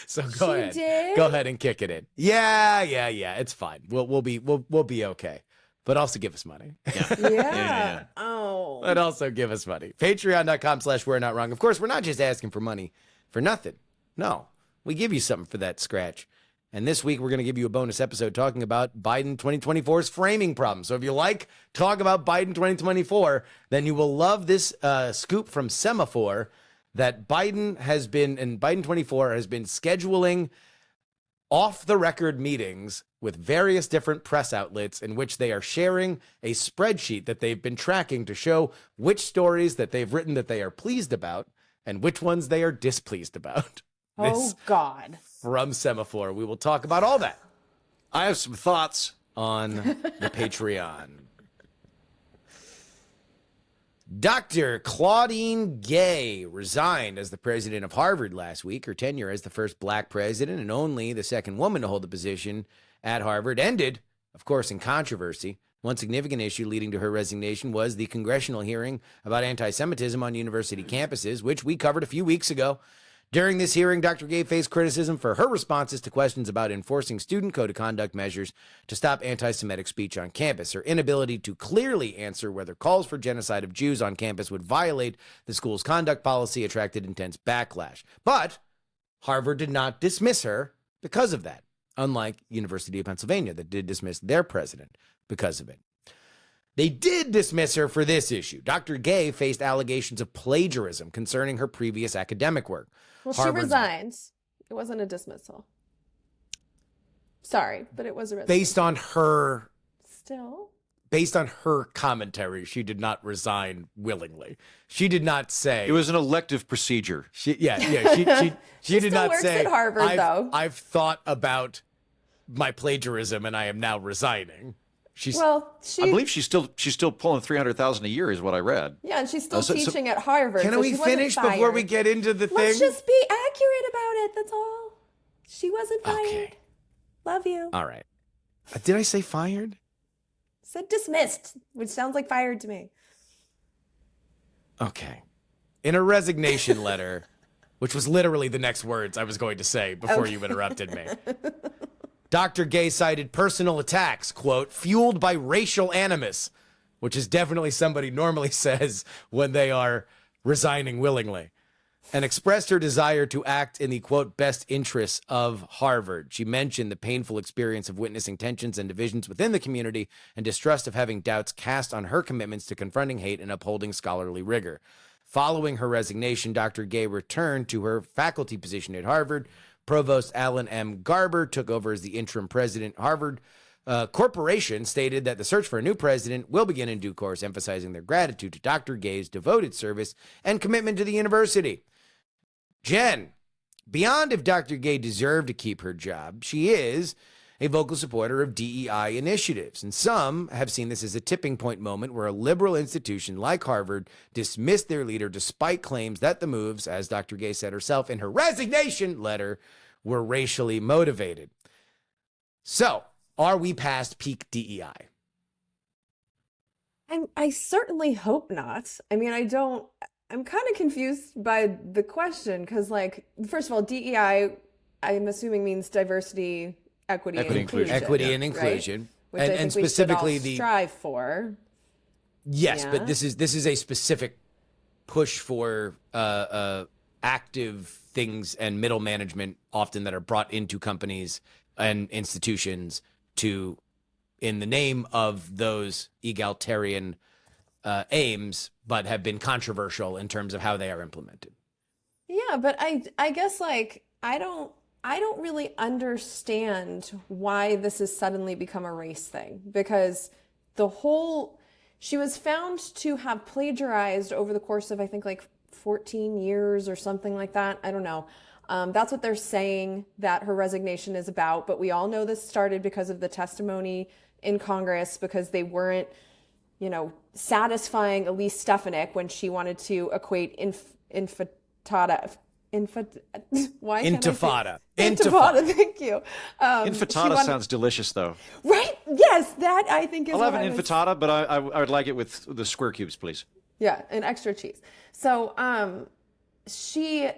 So go ahead. Did? Go ahead and kick it in. Yeah. It's fine. We'll be okay. But also give us money. Yeah. Oh. But also give us money. Patreon.com/We're Not Wrong. Of course, we're not just asking for money for nothing. No. We give you something for that scratch. And this week, we're going to give you a bonus episode talking about Biden 2024's framing problem. So if you like talk about Biden 2024, then you will love this scoop from Semaphore that Biden 24 has been scheduling off-the-record meetings with various different press outlets in which they are sharing a spreadsheet that they've been tracking to show which stories that they've written that they are pleased about and which ones they are displeased about. Oh, God. From Semaphore. We will talk about all that I have some thoughts on the Patreon. Dr. Claudine Gay resigned as the president of Harvard last week. Her tenure as the first black president and only the second woman to hold the position at Harvard ended, of course, in controversy. One significant issue leading to her resignation was the congressional hearing about anti-Semitism on university campuses, which we covered a few weeks ago. During this hearing, Dr. Gay faced criticism for her responses to questions about enforcing student code of conduct measures to stop anti-Semitic speech on campus. Her inability to clearly answer whether calls for genocide of Jews on campus would violate the school's conduct policy attracted intense backlash. But Harvard did not dismiss her because of that, unlike University of Pennsylvania that did dismiss their president because of it. They did dismiss her for this issue. Dr. Gay faced allegations of plagiarism concerning her previous academic work. Well, she resigned. It wasn't a dismissal. Sorry, but it was a resignation. Based on her commentary, she did not resign willingly. She did not say it was an elective procedure. She did not works say at Harvard, though. I've thought about my plagiarism and I am now resigning. I believe she's still pulling $300,000 a year, is what I read. Yeah, and she's still teaching at Harvard. Can we finish before we get into the thing? Let's just be accurate about it. That's all. She wasn't fired. Okay. Love you. All right. Did I say fired? Said dismissed, which sounds like fired to me. Okay. In a resignation letter, which was literally the next words I was going to say before you interrupted me. Dr. Gay cited personal attacks, quote, fueled by racial animus, which is definitely somebody normally says when they are resigning willingly, and expressed her desire to act in the, quote, best interests of Harvard. She mentioned the painful experience of witnessing tensions and divisions within the community and distrust of having doubts cast on her commitments to confronting hate and upholding scholarly rigor. Following her resignation, Dr. Gay returned to her faculty position at Harvard. Provost Alan M. Garber took over as the interim president. Harvard Corporation stated that the search for a new president will begin in due course, emphasizing their gratitude to Dr. Gay's devoted service and commitment to the university. Jen, beyond if Dr. Gay deserved to keep her job, she is a vocal supporter of DEI initiatives, and some have seen this as a tipping point moment where a liberal institution like Harvard dismissed their leader despite claims that the moves, as Dr. Gay said herself in her resignation letter, were racially motivated. So, are we past peak DEI? I certainly hope not. I mean, I'm kind of confused by the question because, like, first of all, DEI, I'm assuming means diversity, equity, and inclusion. Equity and inclusion. Right? Which I think and specifically we should all strive for. Yes, but this is a specific push for active things and middle management often that are brought into companies and institutions to, in the name of those egalitarian aims, but have been controversial in terms of how they are implemented. Yeah, but I guess, like, I don't really understand why this has suddenly become a race thing, because she was found to have plagiarized over the course of, I think, like 14 years or something like that. I don't know. That's what they're saying that her resignation is about. But we all know this started because of the testimony in Congress, because they weren't, satisfying Elise Stefanik when she wanted to equate intifada. Intifada, thank you. Intifada sounds delicious, though. Right? Yes, that I think is. I'll have an intifada, but I would like it with the square cubes, please. Yeah, and extra cheese. So she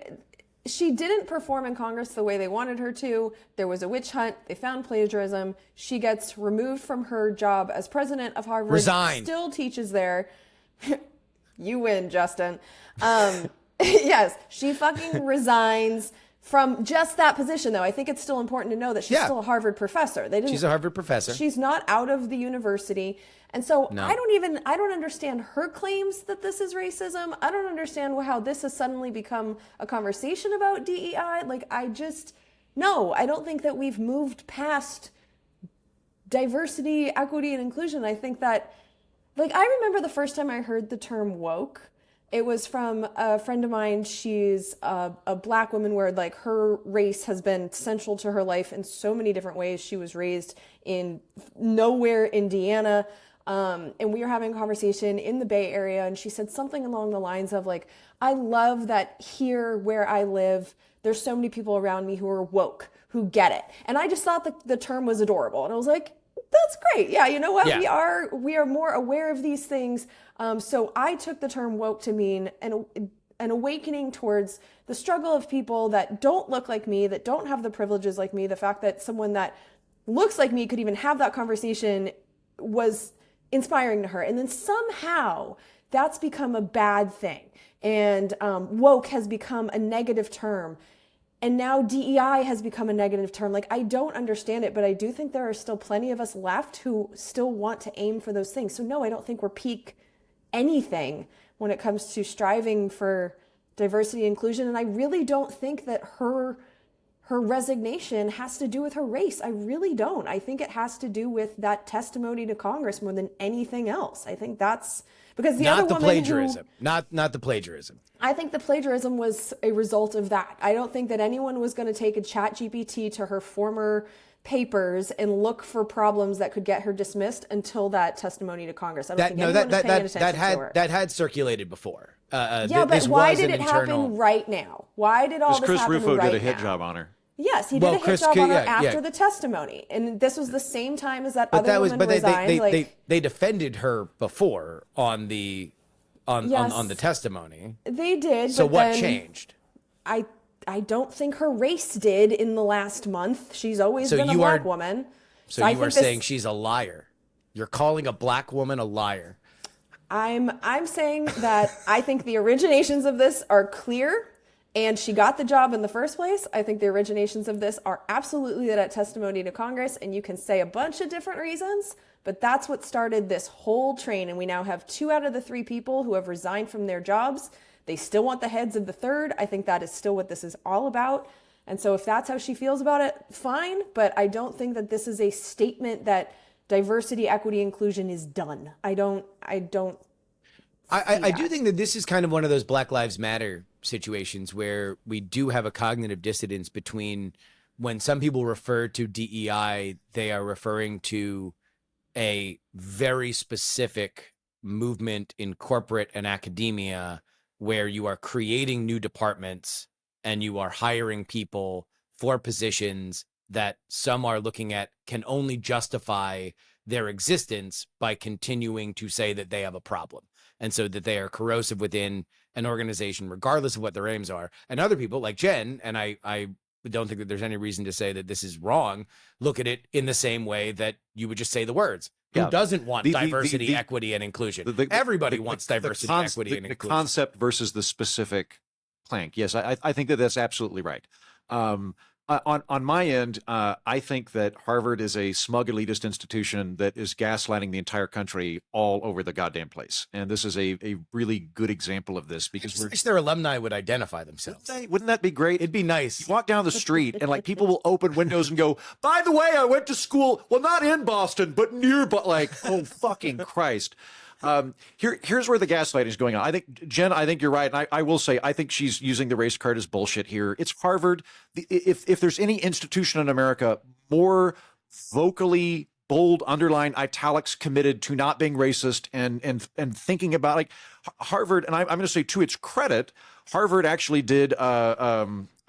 didn't perform in Congress the way they wanted her to. There was a witch hunt. They found plagiarism. She gets removed from her job as president of Harvard. Resigned. Still teaches there. You win, Justin. Yes, she fucking resigns from just that position, though. I think it's still important to know that she's still a Harvard professor. She's a Harvard professor. She's not out of the university. And so I don't understand her claims that this is racism. I don't understand how this has suddenly become a conversation about DEI. Like, I don't think that we've moved past diversity, equity, and inclusion. I think that, like, I remember the first time I heard the term woke. It was from a friend of mine. She's a black woman where, like, her race has been central to her life in so many different ways. She was raised in nowhere, Indiana. And we were having a conversation in the Bay Area, and she said something along the lines of, like, I love that here where I live, there's so many people around me who are woke, who get it. And I just thought the term was adorable. And I was like, that's great. Yeah, you know what? Yeah. We are more aware of these things. So I took the term woke to mean an awakening towards the struggle of people that don't look like me, that don't have the privileges like me. The fact that someone that looks like me could even have that conversation was inspiring to her. And then somehow that's become a bad thing. And woke has become a negative term. And now DEI has become a negative term. Like, I don't understand it, but I do think there are still plenty of us left who still want to aim for those things. So no, I don't think we're peak anything when it comes to striving for diversity and inclusion. And I really don't think that her resignation has to do with her race. I really don't. I think it has to do with that testimony to Congress more than anything else. I think that's because not the plagiarism. Not the plagiarism. I think the plagiarism was a result of that. I don't think that anyone was going to take a ChatGPT to her former papers and look for problems that could get her dismissed until that testimony to Congress. I don't think anyone was paying attention to her. That had circulated before. But why did it happen right now? Why did all this happen right now? Because Chris Rufo did a hit job on her. Yes, he did a hit job on her after the testimony. And this was the same time as that other woman resigned. They defended her before on the testimony. They did. So what changed? I don't think her race did in the last month. She's always been a black woman. So you are saying she's a liar. You're calling a black woman a liar. I'm saying that I think the originations of this are clear. And she got the job in the first place. I think the originations of this are absolutely that testimony to Congress. And you can say a bunch of different reasons, but that's what started this whole train. And we now have 2 out of the 3 people who have resigned from their jobs. They still want the heads of the 3rd. I think that is still what this is all about. And so if that's how she feels about it, fine. But I don't think that this is a statement that diversity, equity, inclusion is done. I do think that this is kind of one of those Black Lives Matter situations where we do have a cognitive dissonance between when some people refer to DEI, they are referring to a very specific movement in corporate and academia where you are creating new departments and you are hiring people for positions that some are looking at can only justify their existence by continuing to say that they have a problem. And so that they are corrosive within an organization, regardless of what their aims are. And other people like Jen, and I don't think that there's any reason to say that this is wrong, look at it in the same way that you would just say the words. Who doesn't want diversity, equity, and inclusion? Everybody wants diversity, equity, and inclusion. The concept versus the specific plank. Yes, I think that that's absolutely right. On my end, I think that Harvard is a smug elitist institution that is gaslighting the entire country all over the goddamn place. And this is a really good example of this because I wish their alumni would identify themselves. Wouldn't that be great? It'd be nice. You walk down the street and like people will open windows and go, by the way, I went to school, well, not in Boston, but near, but like, oh, fucking Christ. Here's where the gaslighting is going on. I think, Jen, I think you're right. And I will say, I think she's using the race card as bullshit here. It's Harvard. If there's any institution in America more vocally bold, underlined, italics committed to not being racist and thinking about like Harvard, and I'm going to say to its credit, Harvard actually did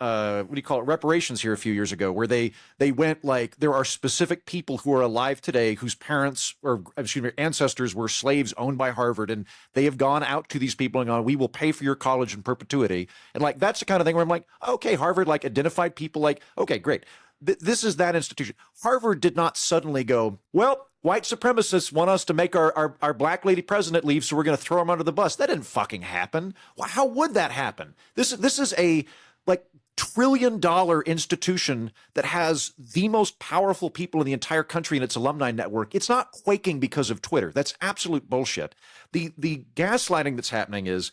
what do you call it, reparations here a few years ago, where they went like, there are specific people who are alive today whose parents or excuse me, ancestors were slaves owned by Harvard, and they have gone out to these people and gone, we will pay for your college in perpetuity. And like, that's the kind of thing where I'm like, okay, Harvard like identified people like, okay, great. This is that institution. Harvard did not suddenly go, well, white supremacists want us to make our black lady president leave, so we're going to throw him under the bus. That didn't fucking happen. Well, how would that happen? This is a like $1 trillion institution that has the most powerful people in the entire country in its alumni network. It's not quaking because of Twitter. That's absolute bullshit. The gaslighting that's happening is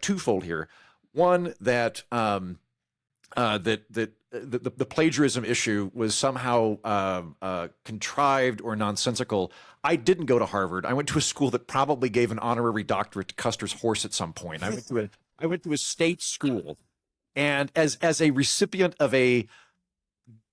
twofold here. One, that the plagiarism issue was somehow contrived or nonsensical. I didn't go to Harvard. I went to a school that probably gave an honorary doctorate to Custer's horse at some point. I went to a state school, and as a recipient of a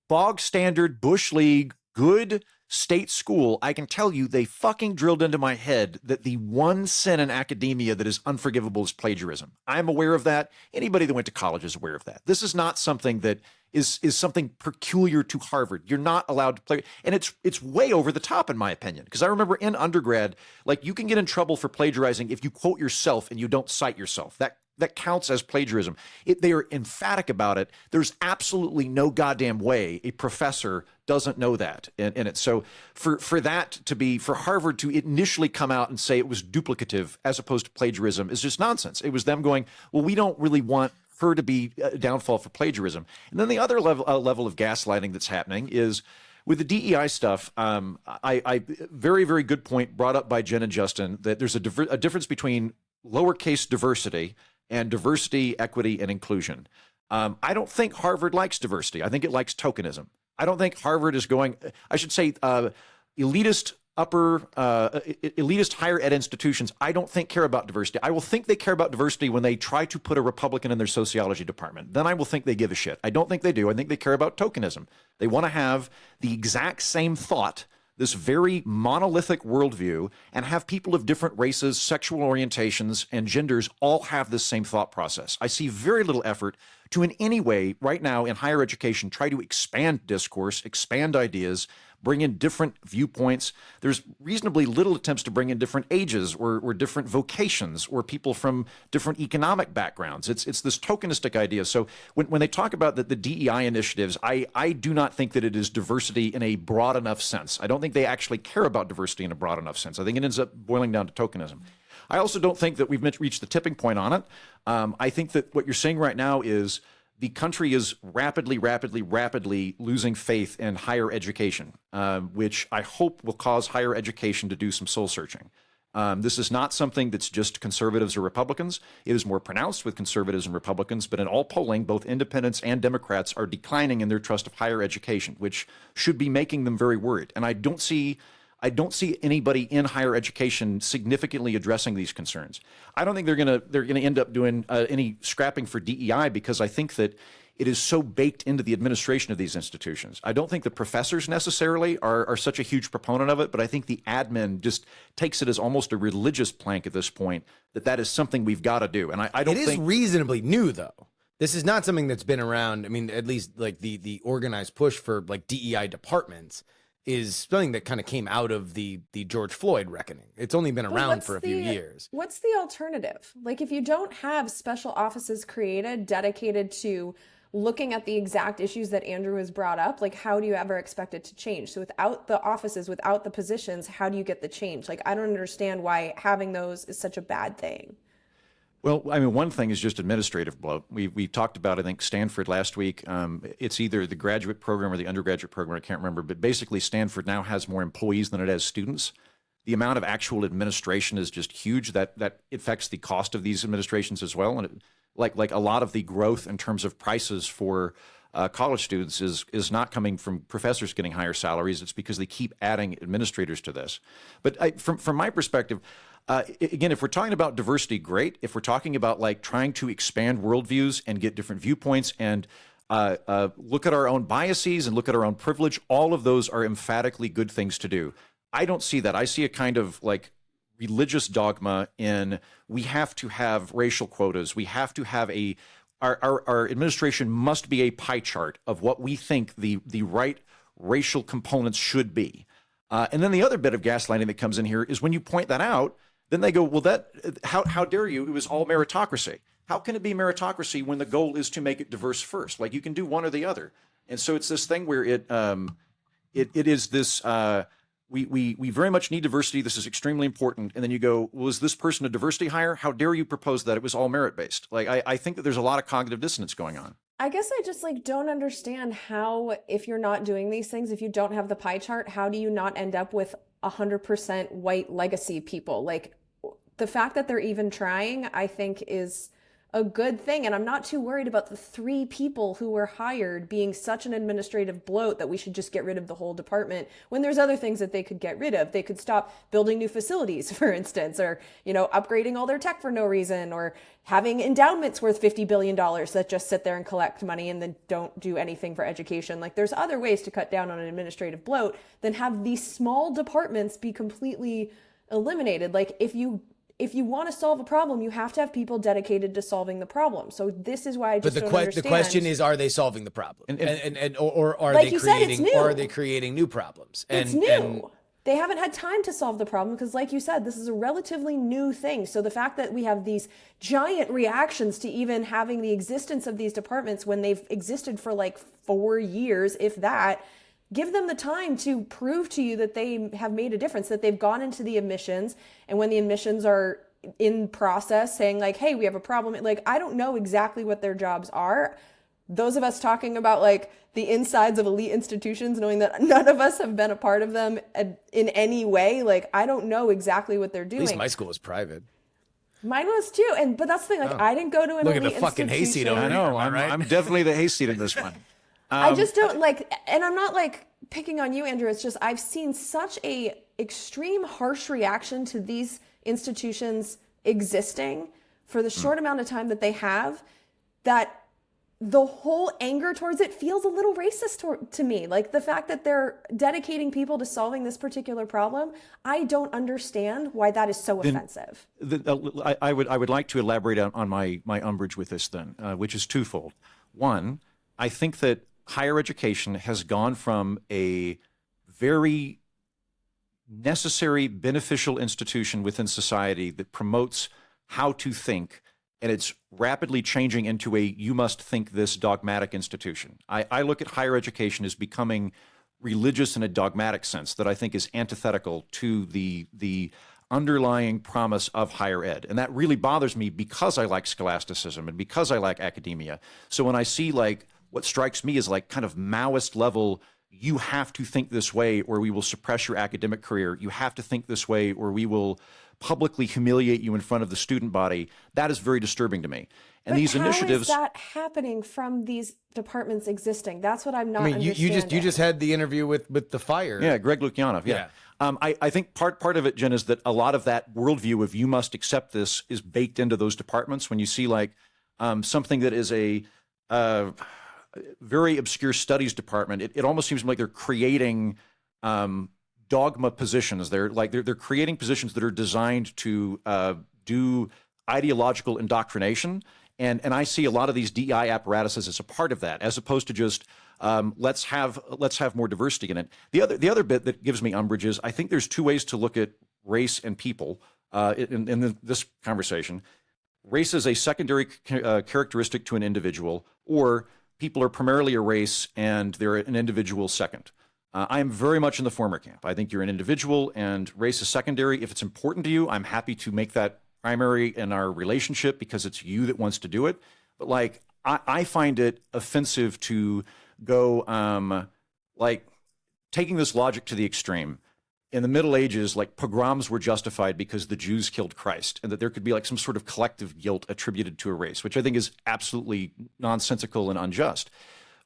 bog standard Bush League good state school, I can tell you they fucking drilled into my head that the one sin in academia that is unforgivable is plagiarism. I'm aware of that. Anybody that went to college is aware of that. This is not something that is something peculiar to Harvard. You're not allowed to play. And it's way over the top in my opinion. Because I remember in undergrad, like you can get in trouble for plagiarizing if you quote yourself and you don't cite yourself. That counts as plagiarism. They are emphatic about it. There's absolutely no goddamn way a professor doesn't know that in it. So for Harvard to initially come out and say it was duplicative as opposed to plagiarism is just nonsense. It was them going, well, we don't really want her to be a downfall for plagiarism. And then the other level of gaslighting that's happening is with the DEI stuff. I very, very good point brought up by Jen and Justin that there's a difference between lowercase diversity and diversity, equity, and inclusion. I don't think Harvard likes diversity. I think it likes tokenism. I don't think Harvard is going, I should say, elitist higher ed institutions, I don't think care about diversity. I will think they care about diversity when they try to put a Republican in their sociology department. Then I will think they give a shit. I don't think they do. I think they care about tokenism. They want to have the exact same thought, this very monolithic worldview, and have people of different races, sexual orientations, and genders all have this same thought process. I see very little effort to in any way right now in higher education try to expand discourse, expand ideas, bring in different viewpoints. There's reasonably little attempts to bring in different ages or different vocations or people from different economic backgrounds. It's this tokenistic idea. So when they talk about the DEI initiatives, I do not think that it is diversity in a broad enough sense. I don't think they actually care about diversity in a broad enough sense. I think it ends up boiling down to tokenism. I also don't think that we've reached the tipping point on it. I think that what you're saying right now is the country is rapidly losing faith in higher education, which I hope will cause higher education to do some soul searching. This is not something that's just conservatives or Republicans. It is more pronounced with conservatives and Republicans, but in all polling, both independents and Democrats are declining in their trust of higher education, which should be making them very worried. And I don't see anybody in higher education significantly addressing these concerns. I don't think they're gonna end up doing any scrapping for DEI because I think that it is so baked into the administration of these institutions. I don't think the professors necessarily are such a huge proponent of it, but I think the admin just takes it as almost a religious plank at this point that is something we've got to do. And I don't think it is reasonably new though. This is not something that's been around. I mean, at least like the organized push for like DEI departments is something that kind of came out of the George Floyd reckoning. It's only been around for a few years. What's the alternative? Like, if you don't have special offices created dedicated to looking at the exact issues that Andrew has brought up, like, how do you ever expect it to change? So without the offices, without the positions, how do you get the change? Like, I don't understand why having those is such a bad thing. Well, I mean, one thing is just administrative bloat. We talked about, I think, Stanford last week. It's either the graduate program or the undergraduate program. I can't remember. But basically, Stanford now has more employees than it has students. The amount of actual administration is just huge. That affects the cost of these administrations as well. And like a lot of the growth in terms of prices for college students is not coming from professors getting higher salaries. It's because they keep adding administrators to this. But from my perspective, again, if we're talking about diversity, great. If we're talking about like trying to expand worldviews and get different viewpoints and look at our own biases and look at our own privilege, all of those are emphatically good things to do. I don't see that. I see a kind of like religious dogma in we have to have racial quotas. We have to have our administration must be a pie chart of what we think the right racial components should be. And then the other bit of gaslighting that comes in here is when you point that out, then they go, well, how dare you? It was all meritocracy. How can it be meritocracy when the goal is to make it diverse first? Like, you can do one or the other. And so it's this thing where it is this, we very much need diversity. This is extremely important. And then you go, well, is this person a diversity hire? How dare you propose that it was all merit-based? Like, I think that there's a lot of cognitive dissonance going on. I guess I just like don't understand how, if you're not doing these things, if you don't have the pie chart, how do you not end up with 100% white legacy people? Like, the fact that they're even trying, I think, is a good thing. And I'm not too worried about the 3 people who were hired being such an administrative bloat that we should just get rid of the whole department when there's other things that they could get rid of. They could stop building new facilities, for instance, or, upgrading all their tech for no reason, or having endowments worth $50 billion that just sit there and collect money and then don't do anything for education. Like, there's other ways to cut down on an administrative bloat than have these small departments be completely eliminated. Like, if you want to solve a problem, you have to have people dedicated to solving the problem. So this is why I just don't understand. The question is, are they solving the problem? Or are like they creating, or are they creating new problems? It's new. They haven't had time to solve the problem because, like you said, this is a relatively new thing. So the fact that we have these giant reactions to even having the existence of these departments when they've existed for like 4 years, if that, give them the time to prove to you that they have made a difference, that they've gone into the admissions, and when the admissions are in process saying like, hey, we have a problem. Like, I don't know exactly what their jobs are. Those of us talking about like the insides of elite institutions, knowing that none of us have been a part of them in any way, like, I don't know exactly what they're doing. At least my school was private. Mine was too. But that's the thing, like, I didn't go to an elite institution. Look at the fucking hayseed over there. I know, I'm definitely the hayseed in this one. I just don't like, and I'm not like picking on you, Andrew. It's just I've seen such a extreme harsh reaction to these institutions existing for the short amount of time that they have, that the whole anger towards it feels a little racist to me. Like, the fact that they're dedicating people to solving this particular problem, I don't understand why that is so offensive. I would like to elaborate on my umbrage with this then, which is twofold. One, I think that higher education has gone from a very necessary, beneficial institution within society that promotes how to think, and it's rapidly changing into a you must think this dogmatic institution. I look at higher education as becoming religious in a dogmatic sense that I think is antithetical to the underlying promise of higher ed. And that really bothers me because I like scholasticism and because I like academia. So when I see like what strikes me as like kind of Maoist level, you have to think this way or we will suppress your academic career. You have to think this way or we will publicly humiliate you in front of the student body. That is very disturbing to me. And these initiatives. How is that happening from these departments existing? That's what I'm not understanding. You just had the interview with the fire. Yeah, Greg Lukianoff. Yeah. I think part of it, Jen, is that a lot of that worldview of you must accept this is baked into those departments. When you see like something that is a very obscure studies department, it almost seems like they're creating dogma positions. They're creating positions that are designed to do ideological indoctrination. And I see a lot of these DEI apparatuses as a part of that, as opposed to just let's have more diversity in it. The other bit that gives me umbrage is I think there's two ways to look at race and people in this conversation. Race is a secondary characteristic to an individual, or people are primarily a race and they're an individual second. I am very much in the former camp. I think you're an individual and race is secondary. If it's important to you, I'm happy to make that primary in our relationship because it's you that wants to do it. But like, I find it offensive to go like taking this logic to the extreme. In the Middle Ages, like pogroms were justified because the Jews killed Christ, and that there could be like some sort of collective guilt attributed to a race, which I think is absolutely nonsensical and unjust.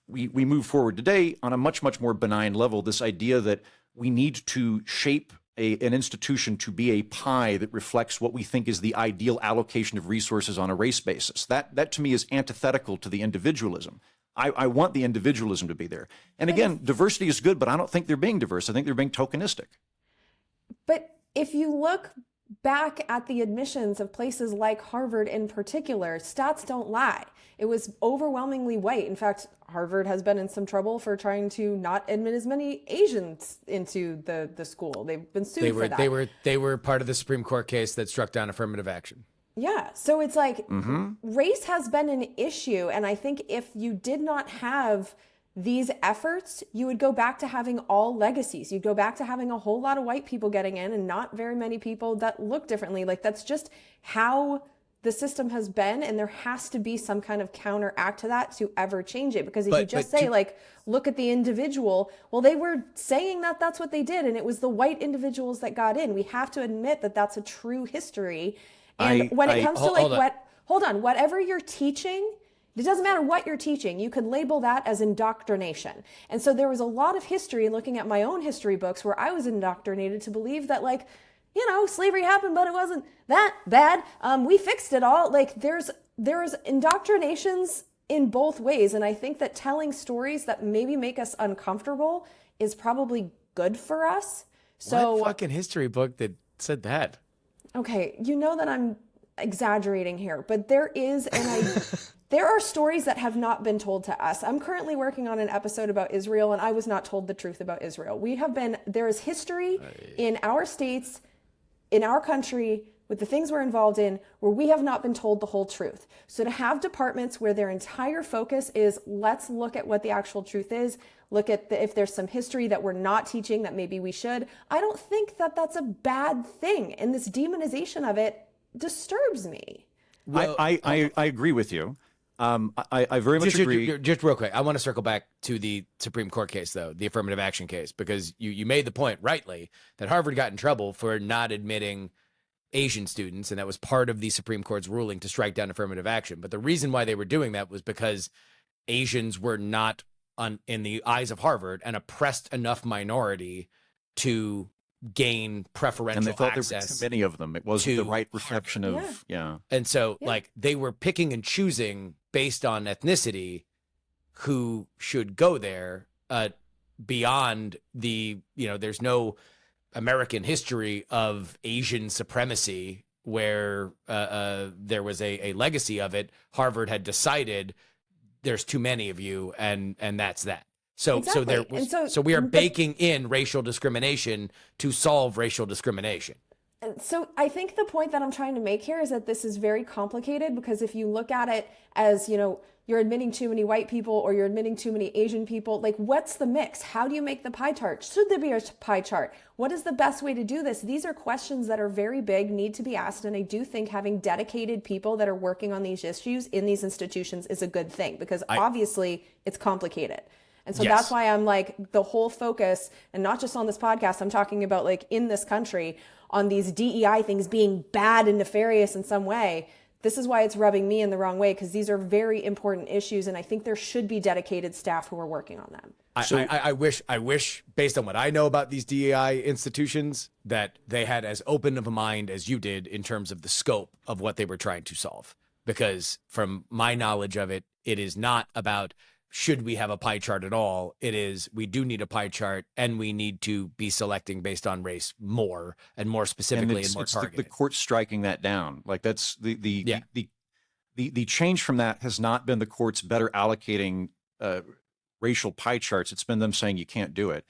We move forward today on a much, much more benign level, this idea that we need to shape an institution to be a pie that reflects what we think is the ideal allocation of resources on a race basis. That to me is antithetical to the individualism. I want the individualism to be there. And again, diversity is good, but I don't think they're being diverse. I think they're being tokenistic. But if you look back at the admissions of places like Harvard in particular, stats don't lie. It was overwhelmingly white. In fact, Harvard has been in some trouble for trying to not admit as many Asians into the school. They've been sued for that. They were part of the Supreme Court case that struck down affirmative action. Yeah. So it's like race has been an issue. And I think if you did not have these efforts, you would go back to having all legacies. You'd go back to having a whole lot of white people getting in and not very many people that look differently. Like that's just how the system has been, and there has to be some kind of counteract to that to ever change it. Because if you just say like, look at the individual, well, they were saying that that's what they did, and it was the white individuals that got in. We have to admit that that's a true history. And when it comes to like whatever you're teaching, it doesn't matter what you're teaching. You could label that as indoctrination. And so there was a lot of history, looking at my own history books, where I was indoctrinated to believe that like, you know, slavery happened, but it wasn't that bad. We fixed it all. Like there's indoctrinations in both ways. And I think that telling stories that maybe make us uncomfortable is probably good for us. So what fucking history book that said that? Okay, you know that I'm exaggerating here, but there is, there are stories that have not been told to us. I'm currently working on an episode about Israel, and I was not told the truth about Israel. There is history in our states, in our country, with the things we're involved in, where we have not been told the whole truth. So to have departments where their entire focus is, let's look at what the actual truth is, look at if there's some history that we're not teaching that maybe we should, I don't think that that's a bad thing. And this demonization of it disturbs me. Well, I agree with you. I very much agree. Just real quick, I want to circle back to the Supreme Court case, though, the affirmative action case, because you made the point rightly that Harvard got in trouble for not admitting Asian students, and that was part of the Supreme Court's ruling to strike down affirmative action. But the reason why they were doing that was because Asians were not, in the eyes of Harvard, an oppressed enough minority to gain preferential access. And they thought there were too many of them. It wasn't the right reflection of, And so, like, they were picking and choosing based on ethnicity who should go there beyond the, there's no American history of Asian supremacy where there was a legacy of it. Harvard had decided there's too many of you, and that's that. So exactly. so we are baking in racial discrimination to solve racial discrimination. So I think the point that I'm trying to make here is that this is very complicated, because if you look at it as, you're admitting too many white people or you're admitting too many Asian people, like what's the mix? How do you make the pie chart? Should there be a pie chart? What is the best way to do this? These are questions that are very big, need to be asked. And I do think having dedicated people that are working on these issues in these institutions is a good thing, because obviously it's complicated. And so that's why I'm like, the whole focus, and not just on this podcast, I'm talking about like in this country, on these DEI things being bad and nefarious in some way. This is why it's rubbing me in the wrong way, because these are very important issues, and I think there should be dedicated staff who are working on them. I wish, based on what I know about these DEI institutions, that they had as open of a mind as you did in terms of the scope of what they were trying to solve. Because from my knowledge of it, it is not about should we have a pie chart at all. It is, we do need a pie chart, and we need to be selecting based on race more and more specifically and more targeted. The court striking that down. Like that's the the change from that has not been the courts better allocating racial pie charts. It's been them saying you can't do it.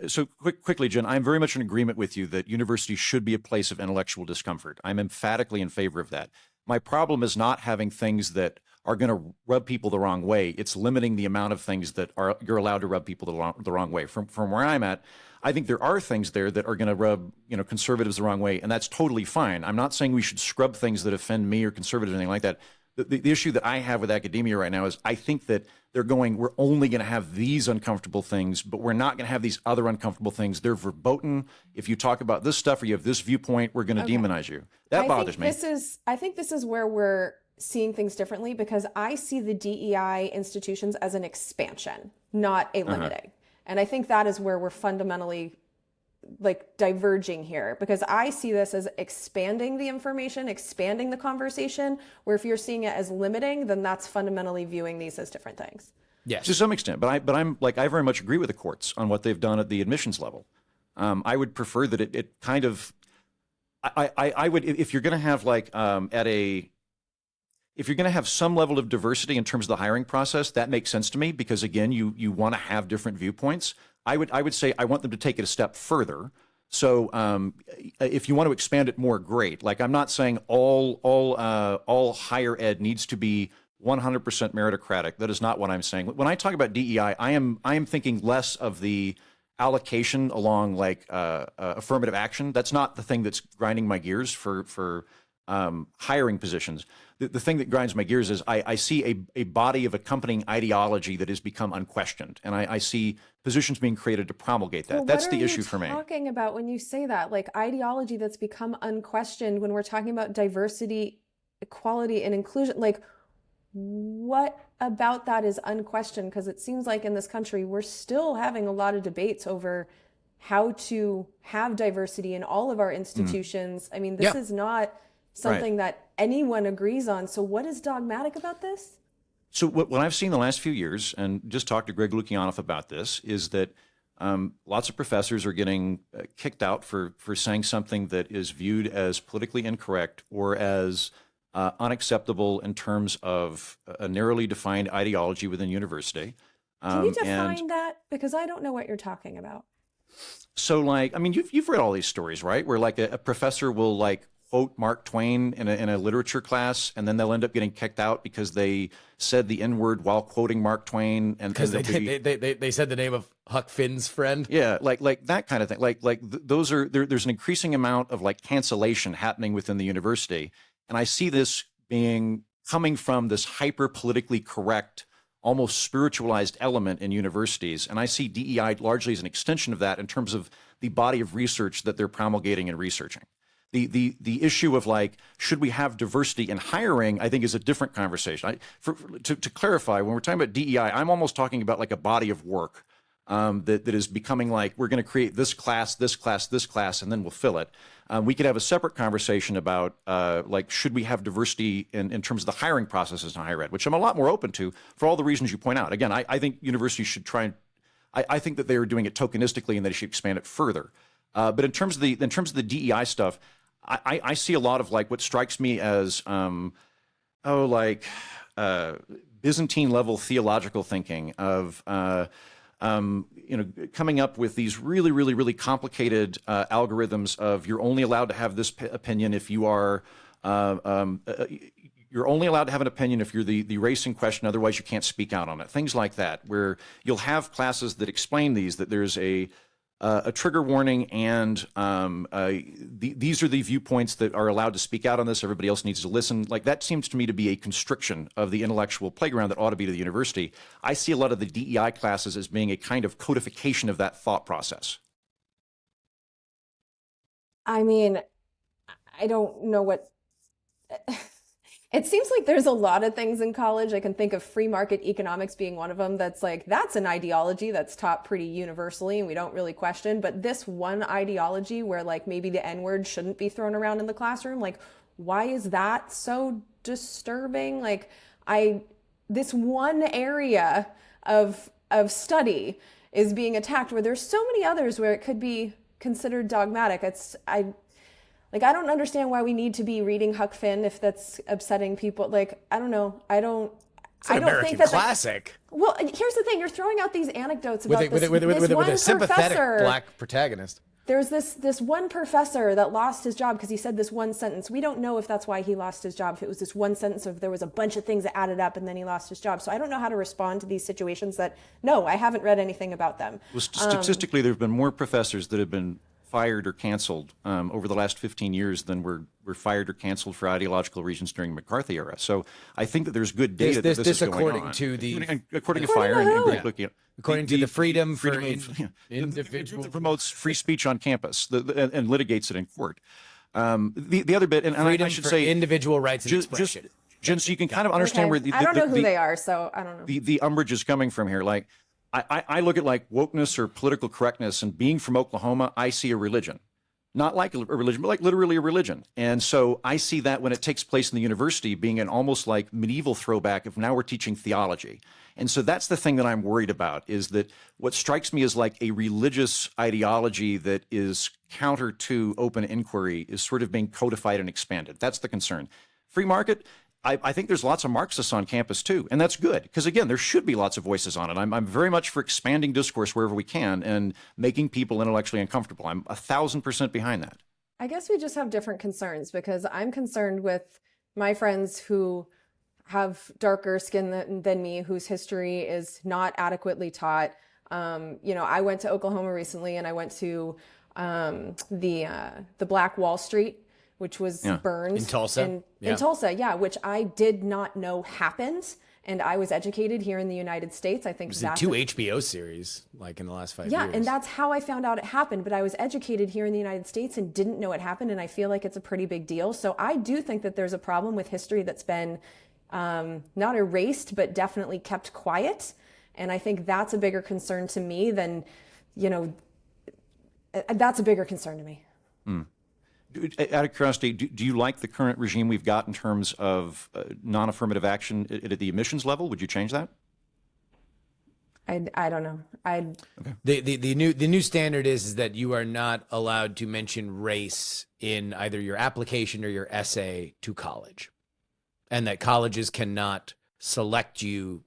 So quickly, Jen, I'm very much in agreement with you that universities should be a place of intellectual discomfort. I'm emphatically in favor of that. My problem is not having things that are going to rub people the wrong way. It's limiting the amount of things that you're allowed to rub people the wrong way. From where I'm at, I think there are things there that are going to rub conservatives the wrong way, and that's totally fine. I'm not saying we should scrub things that offend me or conservatives or anything like that. The issue that I have with academia right now is I think that we're only going to have these uncomfortable things, but we're not going to have these other uncomfortable things. They're verboten. If you talk about this stuff or you have this viewpoint, we're going to demonize you. That bothers me. I think this is where we're seeing things differently, because I see the DEI institutions as an expansion, not a limiting. And I think that is where we're fundamentally diverging here, because I see this as expanding the information, expanding the conversation, where if you're seeing it as limiting, then that's fundamentally viewing these as different things. Yes, to some extent. But I very much agree with the courts on what they've done at the admissions level. I would prefer that it kind of, I would, if you're going to have if you're going to have some level of diversity in terms of the hiring process, that makes sense to me, because again, you want to have different viewpoints. I would say I want them to take it a step further. So if you want to expand it more, great. I'm not saying all higher ed needs to be 100% meritocratic. That is not what I'm saying. When I talk about DEI, I am thinking less of the allocation along affirmative action. That's not the thing that's grinding my gears for hiring positions. The thing that grinds my gears is I see a body of accompanying ideology that has become unquestioned, and I see positions being created to promulgate that. Well, that's the issue for me. What are you talking about when you say that? Ideology that's become unquestioned when we're talking about diversity, equality, and inclusion? What about that is unquestioned? Because it seems like in this country, we're still having a lot of debates over how to have diversity in all of our institutions. I mean, this is not something that anyone agrees on. So what is dogmatic about this? So what I've seen the last few years, and just talked to Greg Lukianoff about this, is that lots of professors are getting kicked out for saying something that is viewed as politically incorrect or as unacceptable in terms of a narrowly defined ideology within university. Can you define that? Because I don't know what you're talking about. So you've read all these stories, right? Where a professor will quote Mark Twain in a literature class, and then they'll end up getting kicked out because they said the N-word while quoting Mark Twain, and because they said the name of Huck Finn's friend. Yeah, like that kind of thing. Those are there's an increasing amount of cancellation happening within the university, and I see this coming from this hyper politically correct, almost spiritualized element in universities, and I see DEI largely as an extension of that in terms of the body of research that they're promulgating and researching. The issue of should we have diversity in hiring, I think, is a different conversation. To clarify, when we're talking about DEI, I'm almost talking about a body of work that is becoming we're going to create this class, this class, this class, and then we'll fill it. We could have a separate conversation about should we have diversity in terms of the hiring processes in higher ed, which I'm a lot more open to for all the reasons you point out. Again, I think universities should try and I think that they are doing it tokenistically and they should expand it further. But in terms of the DEI stuff, I see a lot of what strikes me as Byzantine level theological thinking of coming up with these really, really, really complicated algorithms of you're only allowed to have this opinion if you are you're only allowed to have an opinion if you're the race in question, otherwise you can't speak out on it. Things like that, where you'll have classes that explain that there's a trigger warning, and these are the viewpoints that are allowed to speak out on this. Everybody else needs to listen. That seems to me to be a constriction of the intellectual playground that ought to be to the university. I see a lot of the DEI classes as being a kind of codification of that thought process. I mean, I don't know what... It seems like there's a lot of things in college. I can think of free market economics being one of them. That's that's an ideology that's taught pretty universally and we don't really question. But this one ideology where maybe the N-word shouldn't be thrown around in the classroom, why is that so disturbing? This one area of study is being attacked where there's so many others where it could be considered dogmatic. Like, I don't understand why we need to be reading Huck Finn if that's upsetting people. Like, I don't know. I don't American think that classic. Well, here's the thing. You're throwing out these anecdotes about With a sympathetic black protagonist. There's this one professor that lost his job because he said this one sentence. We don't know if that's why he lost his job, if it was this one sentence or if there was a bunch of things that added up and then he lost his job. So I don't know how to respond to these situations that, no, I haven't read anything about them. Well, statistically, there have been more professors that have been fired or canceled over the last 15 years than were fired or canceled for ideological reasons during the McCarthy era. So I think that there's good data that this is going according on. To the according to FIRE and according to the freedom for individual that promotes free speech on campus and litigates it in court. The other bit, and I should say individual rights and expression. Jen, so you can kind of understand where I don't know who they are, so I don't know. The umbrage is coming from here. Like I look at like wokeness or political correctness, and being from Oklahoma, I see a religion. Not like a religion, but like literally a religion. And so I see that when it takes place in the university being an almost like medieval throwback of now we're teaching theology. And so that's the thing that I'm worried about, is that what strikes me as like a religious ideology that is counter to open inquiry is sort of being codified and expanded. That's the concern. Free market, I think there's lots of Marxists on campus too, and that's good, because again, there should be lots of voices on it. I'm very much for expanding discourse wherever we can and making people intellectually uncomfortable. I'm 1,000% behind that. I guess we just have different concerns, because I'm concerned with my friends who have darker skin than me, whose history is not adequately taught. I went to Oklahoma recently, and I went to the Black Wall Street, which was burned in Tulsa. In Tulsa, which I did not know happened. And I was educated here in the United States. I think that's two HBO series, like in the last 5 years. Yeah, and that's how I found out it happened. But I was educated here in the United States and didn't know it happened. And I feel like it's a pretty big deal. So I do think that there's a problem with history that's been not erased, but definitely kept quiet. And I think that's a bigger concern to me than, that's a bigger concern to me. Out of curiosity, do you like the current regime we've got in terms of non-affirmative action at the admissions level? Would you change that? I don't know. Okay. The new standard is that you are not allowed to mention race in either your application or your essay to college, and that colleges cannot select you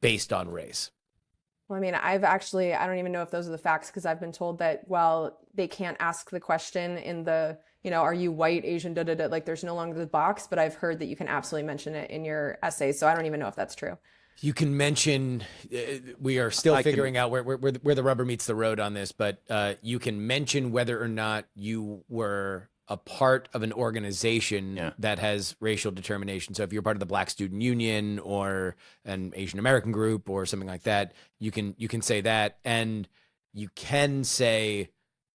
based on race. Well, I mean, I don't even know if those are the facts, because I've been told that, well, they can't ask the question in the, are you white, Asian, like there's no longer the box, but I've heard that you can absolutely mention it in your essay. So I don't even know if that's true. You can mention, we are still figuring out where the rubber meets the road on this, but you can mention whether or not you were a part of an organization that has racial determination. So if you're part of the Black Student Union or an Asian American group or something like that, you can say that. And you can say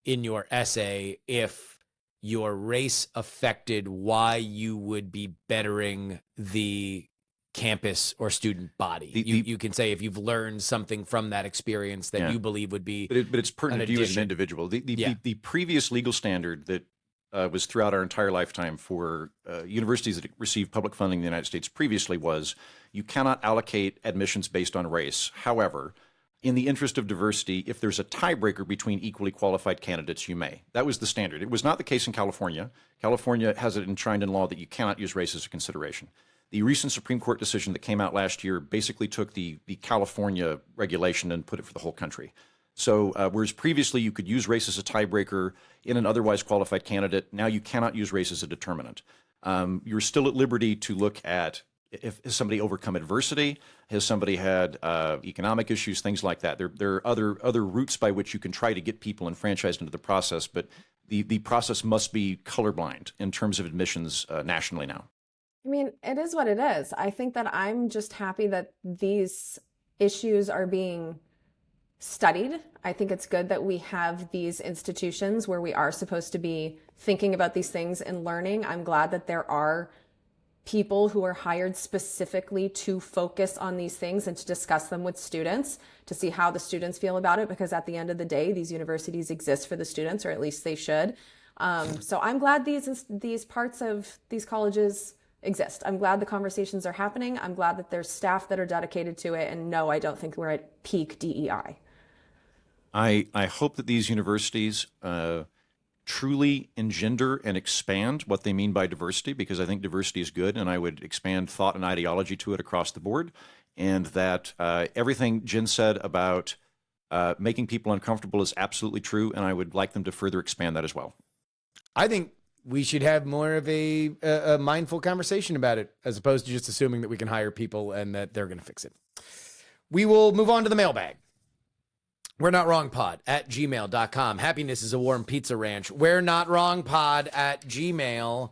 in your essay if your race affected why you would be bettering the campus or student body. You can say if you've learned something from that experience that you believe would be, but it's pertinent to you as an individual. The previous legal standard that was throughout our entire lifetime for universities that receive public funding in the United States previously was you cannot allocate admissions based on race. However, in the interest of diversity, if there's a tiebreaker between equally qualified candidates, you may. That was the standard. It was not the case in California. California has it enshrined in law that you cannot use race as a consideration. The recent Supreme Court decision that came out last year basically took the California regulation and put it for the whole country. So whereas previously you could use race as a tiebreaker in an otherwise qualified candidate, now you cannot use race as a determinant. You're still at liberty to look at if has somebody overcome adversity, has somebody had economic issues, things like that. There are other routes by which you can try to get people enfranchised into the process, but the process must be colorblind in terms of admissions nationally now. I mean, it is what it is. I think that I'm just happy that these issues are being studied. I think it's good that we have these institutions where we are supposed to be thinking about these things and learning. I'm glad that there are people who are hired specifically to focus on these things and to discuss them with students, to see how the students feel about it, because at the end of the day, these universities exist for the students, or at least they should. So I'm glad these parts of these colleges exist. I'm glad the conversations are happening. I'm glad that there's staff that are dedicated to it. And no, I don't think we're at peak DEI. I hope that these universities truly engender and expand what they mean by diversity, because I think diversity is good, and I would expand thought and ideology to it across the board. And that everything Jen said about making people uncomfortable is absolutely true, and I would like them to further expand that as well. I think we should have more of a mindful conversation about it, as opposed to just assuming that we can hire people and that they're going to fix it. We will move on to the mailbag. We're Not Wrong Pod at gmail.com. Happiness is a warm pizza ranch. We're Not Wrong Pod at gmail.com.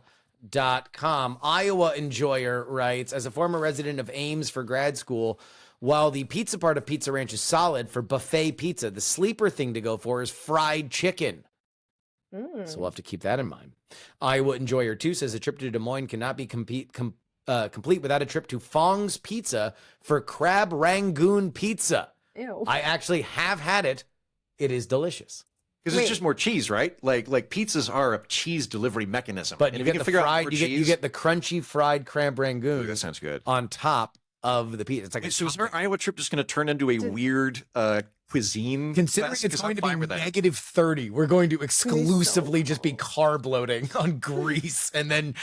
Iowa Enjoyer writes, as a former resident of Ames for grad school, while the pizza part of Pizza Ranch is solid for buffet pizza, the sleeper thing to go for is fried chicken. So we'll have to keep that in mind. Iowa Enjoyer 2 says a trip to Des Moines cannot be complete without a trip to Fong's Pizza for crab rangoon pizza. Ew. I actually have had it. It is delicious. Because it's just more cheese, right? Like pizzas are a cheese delivery mechanism. But and you if get can the figure out fried, more you get the crunchy fried crab rangoon. Ooh, that sounds good. On top of the pizza. It's like So is our Iowa trip just going to turn into a weird cuisine? Considering fest? it's 'Cause going I'm to fine be with that. negative 30, we're going to exclusively just be carb loading on grease and then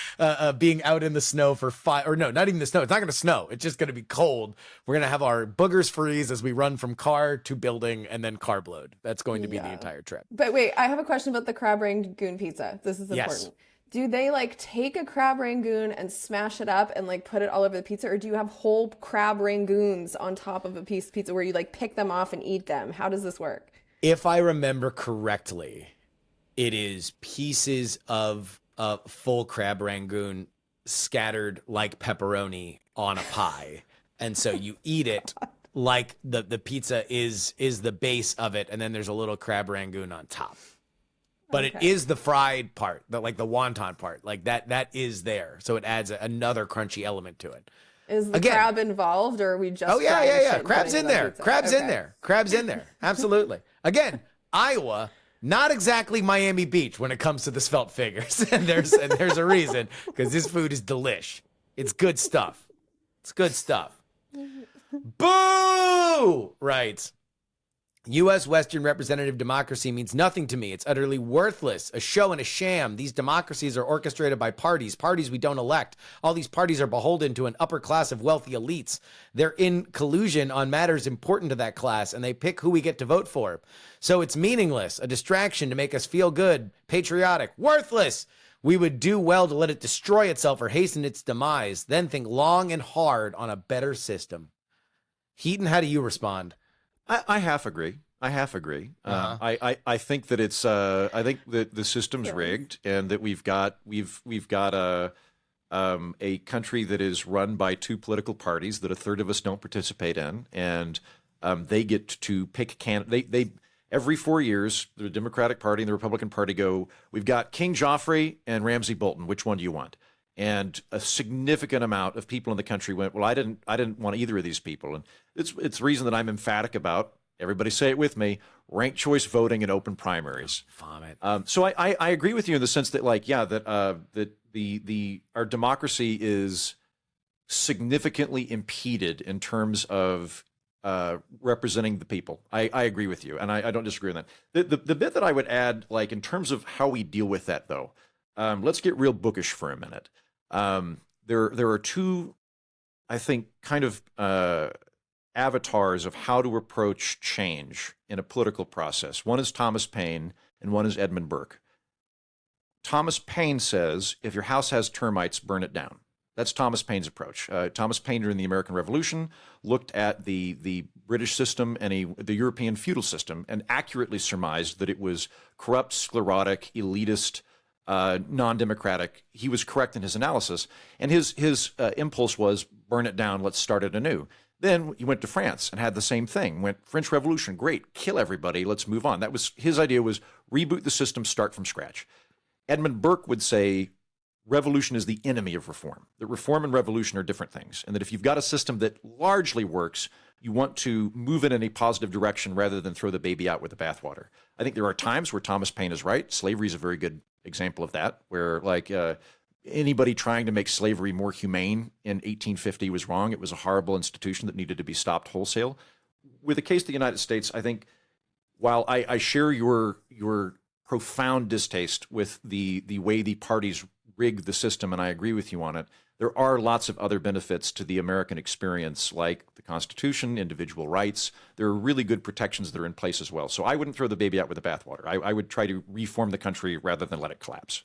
being out in the snow for not even the snow. It's not going to snow. It's just going to be cold. We're going to have our boogers freeze as we run from car to building and then carb load. That's going to be the entire trip. But wait, I have a question about the crab rangoon pizza. This is important. Yes. Do they like take a crab rangoon and smash it up and like put it all over the pizza, or do you have whole crab rangoons on top of a piece of pizza where you like pick them off and eat them? How does this work? If I remember correctly, it is pieces of full crab rangoon scattered like pepperoni on a pie. And so you eat it like the pizza is the base of it, and then there's a little crab rangoon on top. But it is the fried part, like the wonton part, like that is there. So it adds another crunchy element to it. Is the crab involved, or are we just? Oh yeah. frying shit Crab's and in putting it there. on pizza? Crab's in there. Absolutely. Again, Iowa, not exactly Miami Beach when it comes to the svelte figures, and there's a reason, because this food is delish. It's good stuff. It's good stuff. Boo! Right. U.S. Western representative democracy means nothing to me. It's utterly worthless, a show and a sham. These democracies are orchestrated by parties we don't elect. All these parties are beholden to an upper class of wealthy elites. They're in collusion on matters important to that class, and they pick who we get to vote for. So it's meaningless, a distraction to make us feel good, patriotic, worthless. We would do well to let it destroy itself or hasten its demise, then think long and hard on a better system. Heaton, how do you respond? I half agree. I think that it's. I think that the system's rigged, and that we've got a country that is run by two political parties that a third of us don't participate in, and they get to pick candidate. Every 4 years, the Democratic Party and the Republican Party go, we've got King Joffrey and Ramsay Bolton. Which one do you want? And a significant amount of people in the country went, well, I didn't want either of these people. And it's the reason that I'm emphatic about, everybody say it with me, ranked choice voting and open primaries. Vomit. So I agree with you in the sense that, like, yeah, that our democracy is significantly impeded in terms of representing the people. I agree with you, and I don't disagree on that. The bit that I would add, like, in terms of how we deal with that, though, let's get real bookish for a minute. There are two, I think, kind of avatars of how to approach change in a political process. One is Thomas Paine, and one is Edmund Burke. Thomas Paine says, if your house has termites, burn it down. That's Thomas Paine's approach. Thomas Paine, during the American Revolution, looked at the British system and the European feudal system and accurately surmised that it was corrupt, sclerotic, elitist, non-democratic. He was correct in his analysis, and his impulse was, burn it down, let's start it anew. Then he went to France and had the same thing. Went, French Revolution, great, kill everybody, let's move on. That was his idea, was reboot the system, start from scratch. Edmund Burke would say revolution is the enemy of reform. That reform and revolution are different things, and that if you've got a system that largely works, you want to move it in a positive direction rather than throw the baby out with the bathwater. I think there are times where Thomas Paine is right. Slavery is a very good example of that, where, like, anybody trying to make slavery more humane in 1850 was wrong. It was a horrible institution that needed to be stopped wholesale. With the case of the United States, I think, while I share your profound distaste with the way the parties rig the system, and I agree with you on it. There are lots of other benefits to the American experience, like the Constitution, individual rights. There are really good protections that are in place as well. So I wouldn't throw the baby out with the bathwater. I would try to reform the country rather than let it collapse.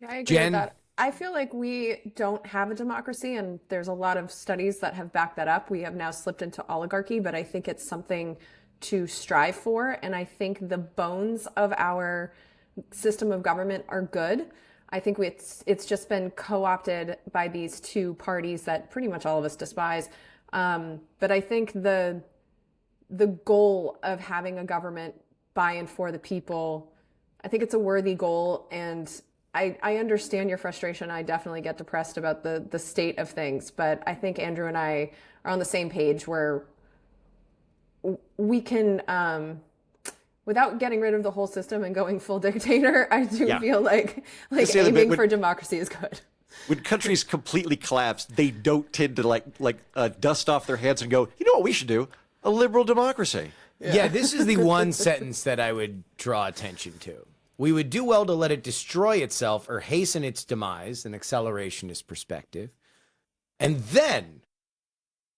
Yeah, I agree Jen? with that. I feel like we don't have a democracy, and there's a lot of studies that have backed that up. We have now slipped into oligarchy, but I think it's something to strive for. And I think the bones of our system of government are good. I think it's just been co-opted by these two parties that pretty much all of us despise. But I think the goal of having a government by and for the people, I think it's a worthy goal. And I understand your frustration. I definitely get depressed about the state of things. But I think Andrew and I are on the same page where we can... without getting rid of the whole system and going full dictator, I do feel like aiming for democracy is good. When countries completely collapse, they don't tend to dust off their hands and go, you know what we should do? A liberal democracy. Yeah, this is the one sentence that I would draw attention to. We would do well to let it destroy itself or hasten its demise, an accelerationist perspective, and then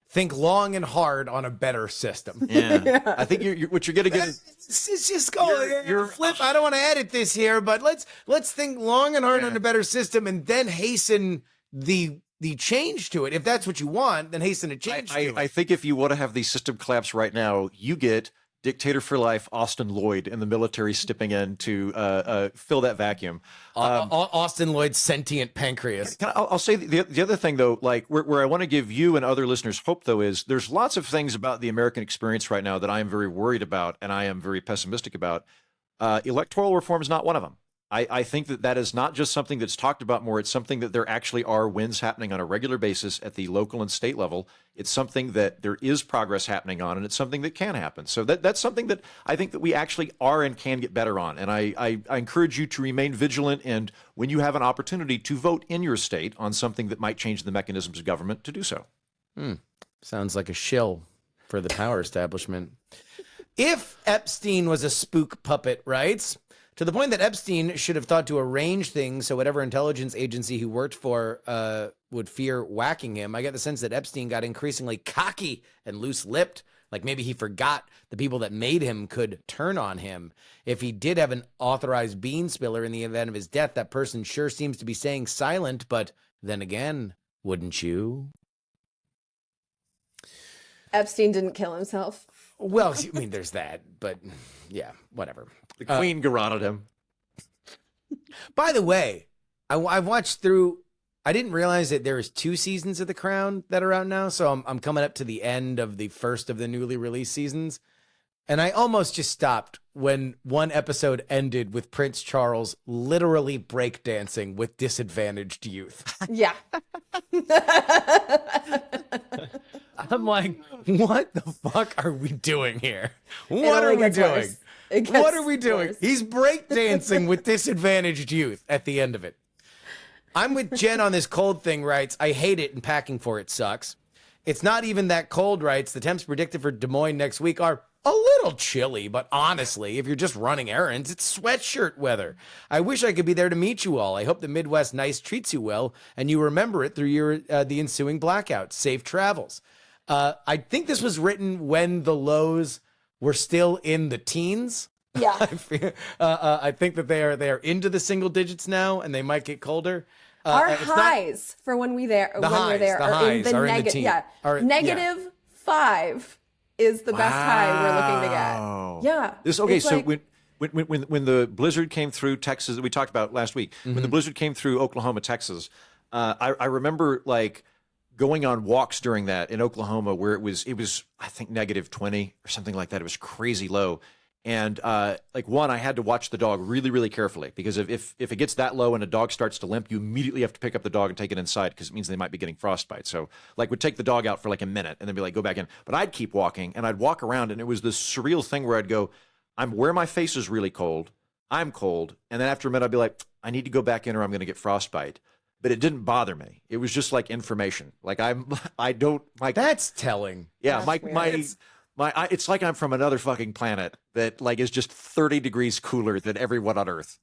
think long and hard on a better system. Yeah. I think what you're going to get is... It's just going. Flip. I don't want to edit this here, but let's think long and hard on a better system, and then hasten the change to it. If that's what you want, then hasten a change to it. I think if you want to have the system collapse right now, you get dictator for life, Austin Lloyd, and the military stepping in to fill that vacuum. Austin Lloyd's sentient pancreas. I'll say the other thing, though, like where I want to give you and other listeners hope, though, is there's lots of things about the American experience right now that I am very worried about and I am very pessimistic about. Electoral reform is not one of them. I think that is not just something that's talked about more. It's something that there actually are wins happening on a regular basis at the local and state level. It's something that there is progress happening on, and it's something that can happen. So that's something that I think that we actually are and can get better on. And I encourage you to remain vigilant, and when you have an opportunity to vote in your state on something that might change the mechanisms of government, to do so. Sounds like a shill for the power establishment. If Epstein was a spook puppet, writes, to the point that Epstein should have thought to arrange things so whatever intelligence agency he worked for would fear whacking him, I get the sense that Epstein got increasingly cocky and loose-lipped, like maybe he forgot the people that made him could turn on him. If he did have an authorized bean spiller in the event of his death, that person sure seems to be staying silent, but then again, wouldn't you? Epstein didn't kill himself. Well, I mean, there's that, but yeah, whatever. The Queen garroted him. By the way, I've watched through. I didn't realize that there was 2 seasons of The Crown that are out now, so I'm coming up to the end of the first of the newly released seasons, and I almost just stopped when one episode ended with Prince Charles literally breakdancing with disadvantaged youth. Yeah. I'm like, what the fuck are we doing here? What are we doing? What are we doing? Worse. He's breakdancing with disadvantaged youth at the end of it. I'm with Jen on this cold thing, writes, I hate it and packing for it sucks. It's not even that cold, writes, the temps predicted for Des Moines next week are a little chilly, but honestly, if you're just running errands, it's sweatshirt weather. I wish I could be there to meet you all. I hope the Midwest nice treats you well and you remember it through your the ensuing blackout. Safe travels. I think this was written when the lows were still in the teens. Yeah. I think that they are into the single digits now, and they might get colder. Our highs for when we're there are in the negative. Yeah, -5 is the best high we're looking to get. Yeah. So when the blizzard came through Texas that we talked about last week, when the blizzard came through Oklahoma, Texas, I remember like going on walks during that in Oklahoma where it was I think -20 or something like that. It was crazy low. And I had to watch the dog really, really carefully because if it gets that low and a dog starts to limp, you immediately have to pick up the dog and take it inside because it means they might be getting frostbite. So would take the dog out for like a minute and then be like, go back in. But I'd keep walking and I'd walk around and it was this surreal thing where I'd go, I'm where my face is really cold. I'm cold. And then after a minute, I'd be like, I need to go back in or I'm going to get frostbite. But it didn't bother me. It was just like information. Like I don't like that's telling. Yeah, that's my It's like I'm from another fucking planet that like is just 30 degrees cooler than everyone on Earth.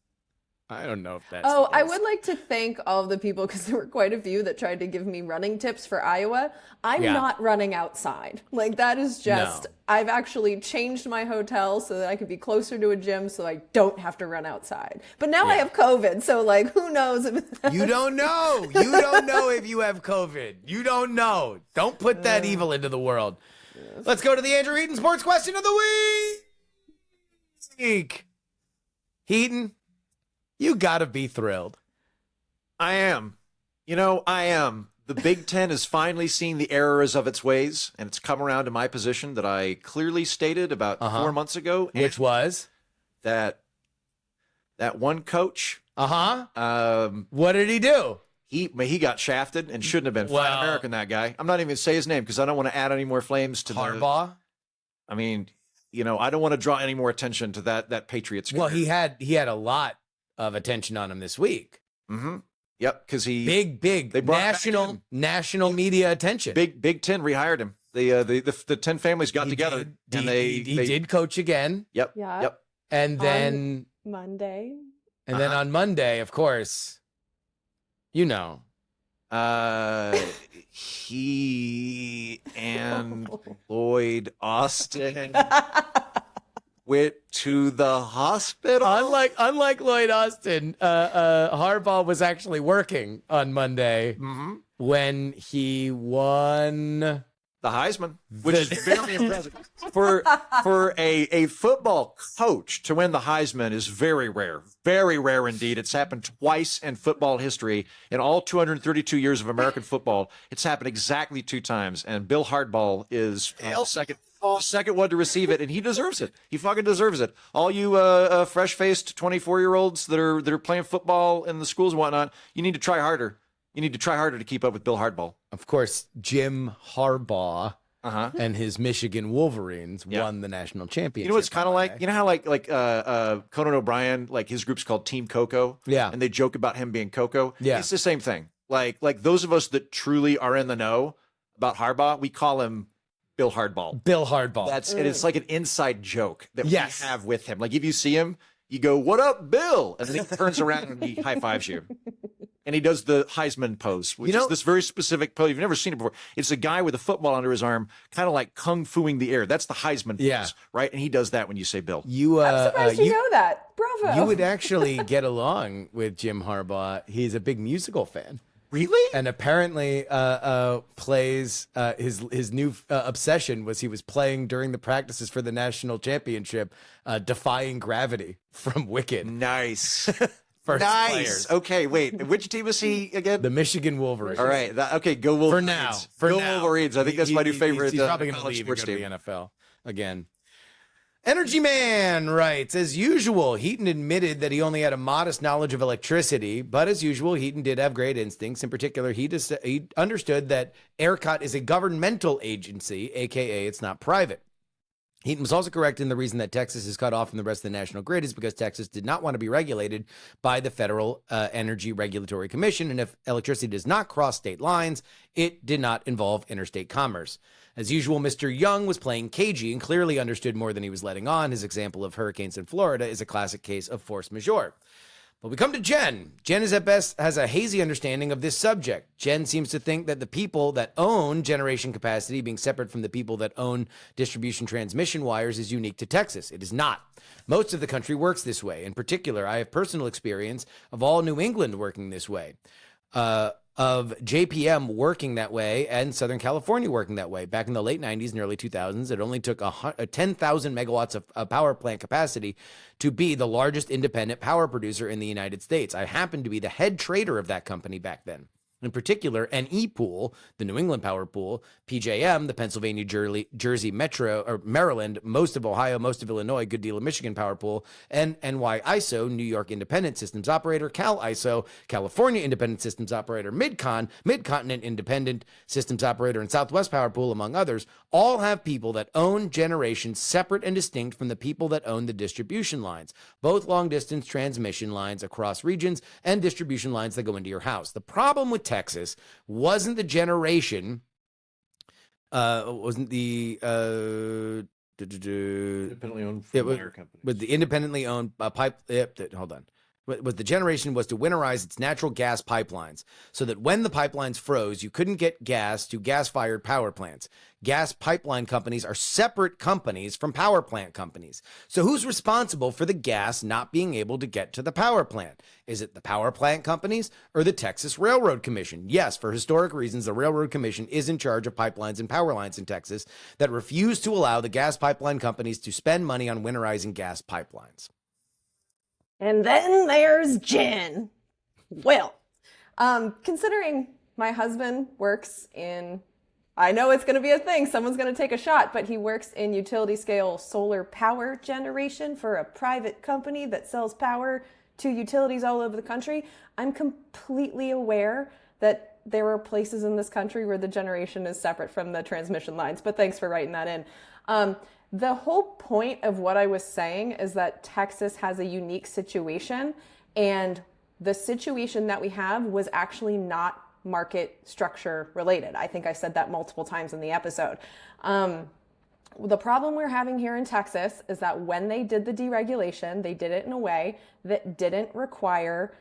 I don't know if that's. Oh, the I case. would like to thank all of the people because there were quite a few that tried to give me running tips for Iowa. I'm Yeah. not running outside. Like that is just, No. I've actually changed my hotel so that I could be closer to a gym so I don't have to run outside. But now I Yeah. have COVID, so like who knows if You don't know. You don't know if you have COVID. You don't know. Don't put that evil into the world. Let's go to the Andrew Heaton Sports Question of the Week. Heaton, you gotta be thrilled. I am. I am. The Big Ten has finally seen the errors of its ways, and it's come around to my position that I clearly stated about 4 months ago. Which was? that one coach, What did he do? he got shafted and shouldn't have been. Well- Flat American, that guy. I'm not even going to say his name because I don't want to add any more flames to Harbaugh? I mean, I don't want to draw any more attention to that Patriots guy. Well, he had a lot of attention on him this week. Mm-hmm. Yep, because he Big They brought back him. national media attention. Big Ten rehired him. The 10 families got He together did- and he did coach again, Yep. Yeah. Yep. and then Monday. on Monday, of course, He and Lloyd Austin went to the hospital. Unlike Lloyd Austin, Harbaugh was actually working on Monday when he won. The Heisman, which is very impressive. For a football coach to win the Heisman is very rare indeed. It's happened twice in football history. In all 232 years of American football, it's happened exactly 2 times. And Bill Hardball is second one to receive it, and he deserves it. He fucking deserves it. All you fresh-faced 24-year-olds that are playing football in the schools and whatnot, you need to try harder. You need to try harder to keep up with Bill Hardball. Of course, Jim Harbaugh and his Michigan Wolverines won the national championship. You know what's kind of like? You know how like Conan O'Brien, like his group's called Team Coco? Yeah. And they joke about him being Coco? Yeah. It's the same thing. Like those of us that truly are in the know about Harbaugh, we call him Bill Hardball. Bill Hardball. And it's like an inside joke that we Yes. have with him. Like if you see him, you go, "What up, Bill?" And then he turns around and he high fives you. And he does the Heisman pose, which is this very specific pose. You've never seen it before. It's a guy with a football under his arm, kind of like kung fuing the air. That's the Heisman pose, right? And he does that when you say Bill. I'm surprised you know that. Bravo. You would actually get along with Jim Harbaugh. He's a big musical fan. Really? And apparently plays his new obsession was he was playing during the practices for the national championship, Defying Gravity from Wicked. Nice. First Nice. players. Okay, wait. Which team is he again? The Michigan Wolverines. All right. Okay, go Wolverines. For Go now. Wolverines. I think that's my new favorite He's probably going to college leave and sports go to team. the NFL again. Energy Man writes, as usual, Heaton admitted that he only had a modest knowledge of electricity, but as usual, Heaton did have great instincts. In particular, he understood that ERCOT is a governmental agency, aka it's not private. Heaton was also correct in the reason that Texas is cut off from the rest of the national grid is because Texas did not want to be regulated by the Federal Energy Regulatory Commission, and if electricity does not cross state lines, it did not involve interstate commerce. As usual, Mr. Young was playing cagey and clearly understood more than he was letting on. His example of hurricanes in Florida is a classic case of force majeure. But we come to Jen. Jen is at best has a hazy understanding of this subject. Jen seems to think that the people that own generation capacity being separate from the people that own distribution transmission wires is unique to Texas. It is not. Most of the country works this way. In particular, I have personal experience of all New England working this way. Of JPM working that way and Southern California working that way. Back in the late 90s and early 2000s, it only took 10,000 megawatts of power plant capacity to be the largest independent power producer in the United States. I happened to be the head trader of that company back then. In particular, NE Pool, the New England Power Pool, PJM, the Pennsylvania, Jersey, Metro, or Maryland, most of Ohio, most of Illinois, good deal of Michigan Power Pool, and NY ISO, New York Independent Systems Operator, Cal ISO, California Independent Systems Operator, Mid-Continent Independent Systems Operator, and Southwest Power Pool, among others, all have people that own generation separate and distinct from the people that own the distribution lines, both long-distance transmission lines across regions and distribution lines that go into your house. The problem with Texas wasn't the generation Wasn't the Independently owned it was, fire companies. with the independently owned hold on. Was the generation was to winterize its natural gas pipelines so that when the pipelines froze, you couldn't get gas to gas-fired power plants. Gas pipeline companies are separate companies from power plant companies. So who's responsible for the gas not being able to get to the power plant? Is it the power plant companies or the Texas Railroad Commission? Yes, for historic reasons, the Railroad Commission is in charge of pipelines and power lines in Texas that refuse to allow the gas pipeline companies to spend money on winterizing gas pipelines. And then there's Jen. Well, considering my husband works in, I know it's going to be a thing, someone's going to take a shot, but he works in utility scale solar power generation for a private company that sells power to utilities all over the country. I'm completely aware that there are places in this country where the generation is separate from the transmission lines, but thanks for writing that in. The whole point of what I was saying is that Texas has a unique situation, and the situation that we have was actually not market structure related. I think I said that multiple times in the episode. The problem we're having here in Texas is that when they did the deregulation, they did it in a way that didn't require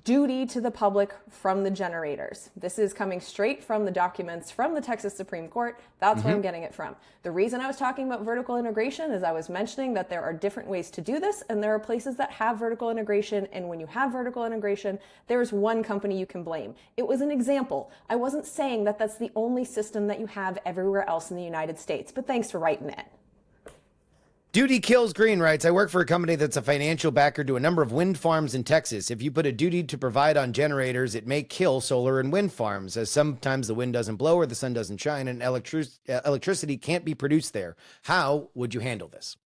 duty to the public from the generators. This is coming straight from the documents from the Texas Supreme Court. That's where I'm getting it from. The reason I was talking about vertical integration is I was mentioning that there are different ways to do this, and there are places that have vertical integration, and when you have vertical integration, there's one company you can blame. It was an example. I wasn't saying that that's the only system that you have everywhere else in the United States, but thanks for writing it. Duty Kills Green writes, I work for a company that's a financial backer to a number of wind farms in Texas. If you put a duty to provide on generators, it may kill solar and wind farms, as sometimes the wind doesn't blow or the sun doesn't shine and electricity can't be produced there. How would you handle this?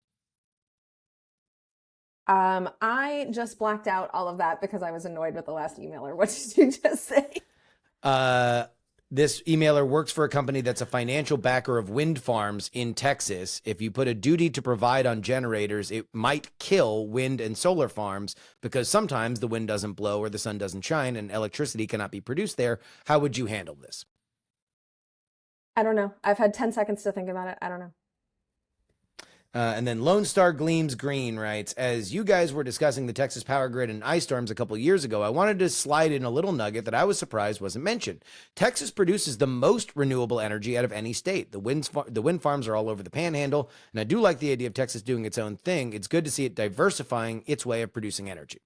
I just blacked out all of that because I was annoyed with the last emailer. What did you just say? This emailer works for a company that's a financial backer of wind farms in Texas. If you put a duty to provide on generators, it might kill wind and solar farms because sometimes the wind doesn't blow or the sun doesn't shine and electricity cannot be produced there. How would you handle this? I don't know. I've had 10 seconds to think about it. I don't know. And then Lone Star Gleams Green writes, as you guys were discussing the Texas power grid and ice storms a couple of years ago, I wanted to slide in a little nugget that I was surprised wasn't mentioned. Texas produces the most renewable energy out of any state. The wind farms are all over the panhandle, and I do like the idea of Texas doing its own thing. It's good to see it diversifying its way of producing energy.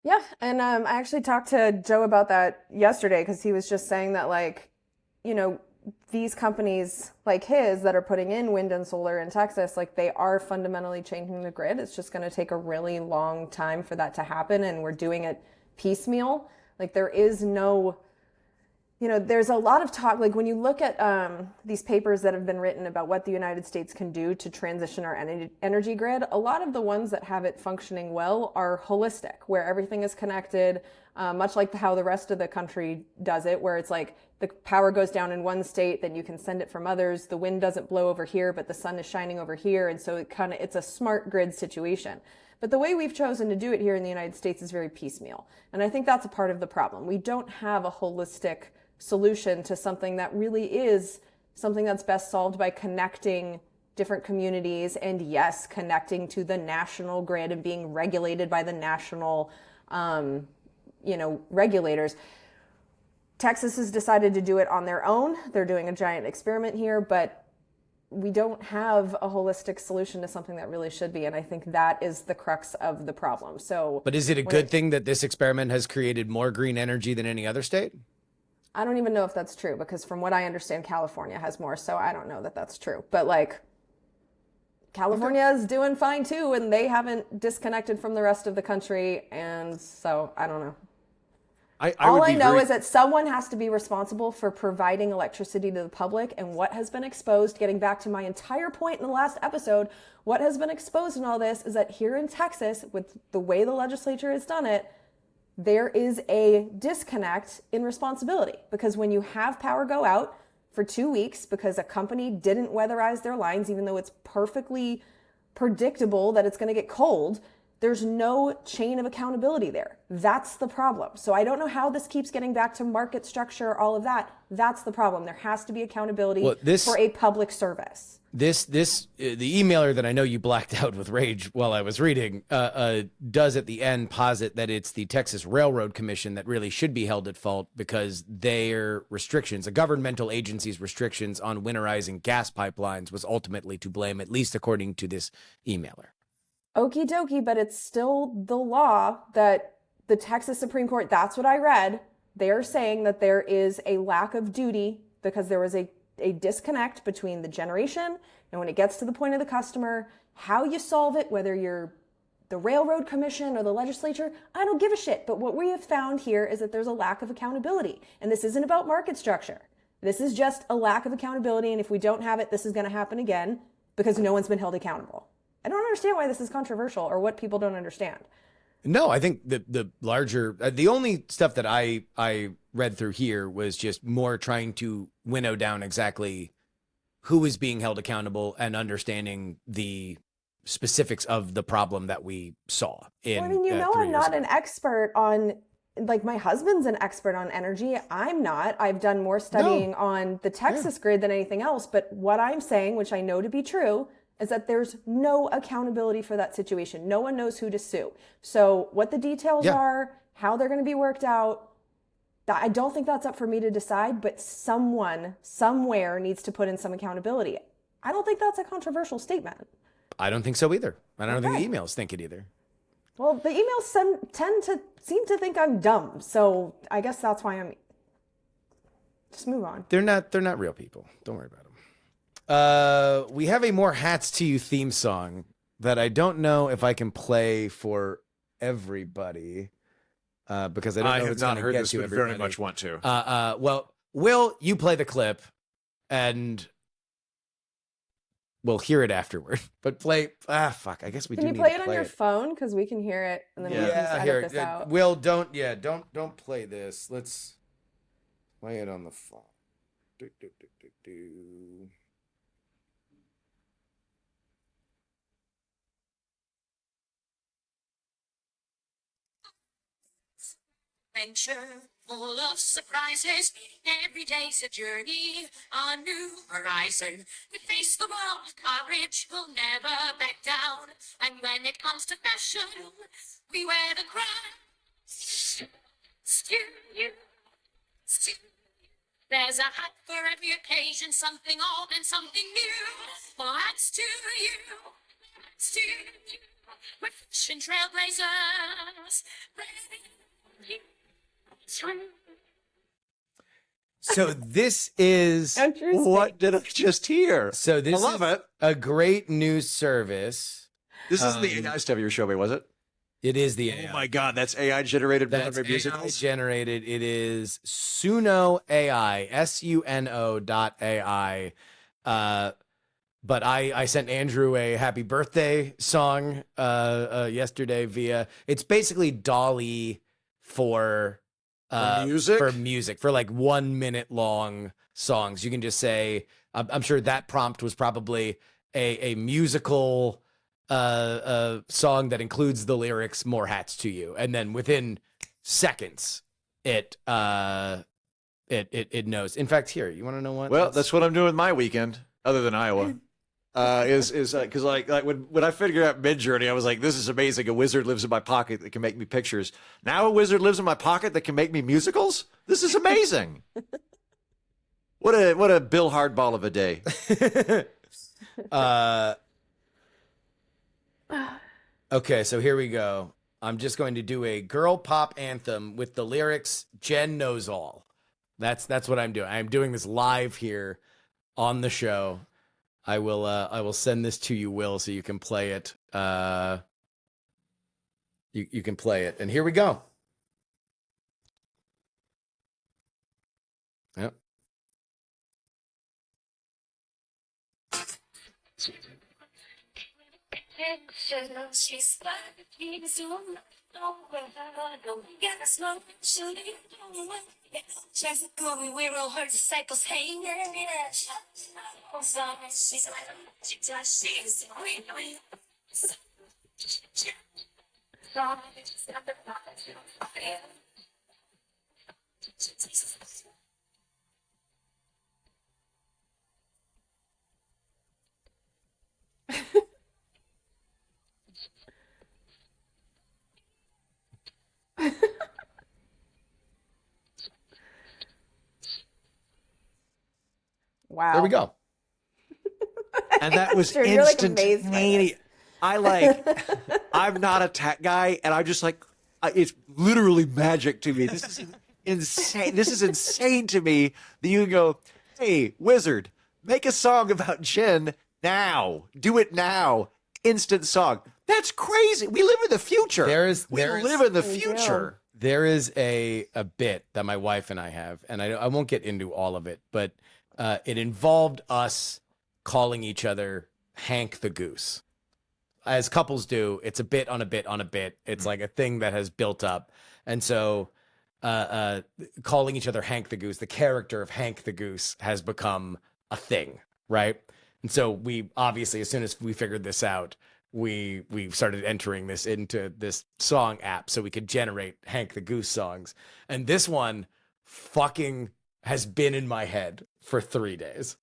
Yeah, and I actually talked to Joe about that yesterday because he was just saying that, like, you know, these companies like his that are putting in wind and solar in Texas, like, they are fundamentally changing the grid. It's just going to take a really long time for that to happen, and we're doing it piecemeal. Like, there is no, you know, there's a lot of talk, like when you look at these papers that have been written about what the United States can do to transition our energy grid, a lot of the ones that have it functioning well are holistic, where everything is connected, much like how the rest of the country does it, where it's like the power goes down in one state, then you can send it from others. The wind doesn't blow over here, but the sun is shining over here. And so it's a smart grid situation. But the way we've chosen to do it here in the United States is very piecemeal. And I think that's a part of the problem. We don't have a holistic solution to something that really is something that's best solved by connecting different communities and, yes, connecting to the national grid and being regulated by the national, regulators. Texas has decided to do it on their own. They're doing a giant experiment here, but we don't have a holistic solution to something that really should be. And I think that is the crux of the problem. But is it a good thing that this experiment has created more green energy than any other state? I don't even know if that's true, because from what I understand, California has more. So I don't know that that's true. But, like, California is doing fine too, and they haven't disconnected from the rest of the country. And so I don't know. All I know is that someone has to be responsible for providing electricity to the public, and what has been exposed, getting back to my entire point in the last episode, what has been exposed in all this is that here in Texas, with the way the legislature has done it, there is a disconnect in responsibility, because when you have power go out for 2 weeks because a company didn't weatherize their lines, even though it's perfectly predictable that it's going to get cold, There's no chain of accountability there. That's the problem. So I don't know how this keeps getting back to market structure, all of that. That's the problem. There has to be accountability for a public service. The emailer that I know you blacked out with rage while I was reading does at the end posit that it's the Texas Railroad Commission that really should be held at fault because their restrictions, a governmental agency's restrictions on winterizing gas pipelines was ultimately to blame, at least according to this emailer. Okie dokie, but it's still the law that the Texas Supreme Court, that's what I read. They're saying that there is a lack of duty because there was a disconnect between the generation and when it gets to the point of the customer, how you solve it, whether you're the Railroad Commission or the legislature, I don't give a shit. But what we have found here is that there's a lack of accountability. And this isn't about market structure. This is just a lack of accountability. And if we don't have it, this is going to happen again because no one's been held accountable. I don't understand why this is controversial or what people don't understand. No, I think the larger, the only stuff that I read through here was just more trying to winnow down exactly who is being held accountable and understanding the specifics of the problem that we saw. I'm not an expert on, like my husband's an expert on energy. I'm not. I've done more studying on the Texas grid than anything else. But what I'm saying, which I know to be true, is that there's no accountability for that situation. No one knows who to sue. So what the details are, how they're going to be worked out, I don't think that's up for me to decide, but someone, somewhere needs to put in some accountability. I don't think that's a controversial statement. I don't think so either. I don't think the emails think it either. Well, the emails tend to seem to think I'm dumb. So I guess that's why I'm... Just move on. They're not real people. Don't worry about them. We have a more Hats to You theme song that I don't know if I can play for everybody because I don't know if it's going to get to everybody. Very much want to. Well, Will, you play the clip and we'll hear it afterward. But play, fuck, I guess we can do you need play to it on play your it. phone? Because we can hear it and then we can just edit this out. Will, don't play this. Let's play it on the phone. Adventure full of surprises. Every day's a journey, a new horizon. We face the world with courage, we'll never back down. And when it comes to fashion, we wear the crown. Still you. There's a hat for every occasion, something old and something new. Well, hats to you. We're fashion trailblazers. So this is what did I just hear? So this I love is it. A great news service. This is the AI stuff you were showing me, was it? It is the AI. Oh my God, that's AI generated. That's AI generated. It is Suno AI, SUNO.ai. But I sent Andrew a happy birthday song yesterday via. It's basically Dolly for music for like 1 minute long songs. You can just say, I'm sure that prompt was probably a musical song that includes the lyrics "More hats to you," and then within seconds it knows. In fact, here, you want to know what? Well, that's what I'm doing my weekend, other than Iowa. Is because like when I figured out Midjourney, I was like, this is amazing. A wizard lives in my pocket that can make me pictures. Now a wizard lives in my pocket that can make me musicals. This is amazing. What a Bill Hardball of a day. Okay, so here we go. I'm just going to do a girl pop anthem with the lyrics "Jen knows all." That's what I'm doing. I'm doing this live here on the show. I will send this to you, Will, so you can play it. You can play it, and here we go. Yep. We're all her disciples. Hey, yeah. Wow. There we go. And that was Sure, you're, like, amazed by instantaneous. I'm not a tech guy, and I'm just like, it's literally magic to me. This is insane. This is insane to me that you can go, hey, wizard, make a song about Jen now. Do it now. Instant song. That's crazy. We live in the future. We live in the future. There is a bit that my wife and I have, and I won't get into all of it, but it involved us calling each other Hank the Goose. As couples do, it's a bit on a bit on a bit. It's like a thing that has built up. And so calling each other Hank the Goose, the character of Hank the Goose has become a thing, right? And so we obviously, as soon as we figured this out, we started entering this into this song app so we could generate Hank the Goose songs. And this one fucking has been in my head for 3 days.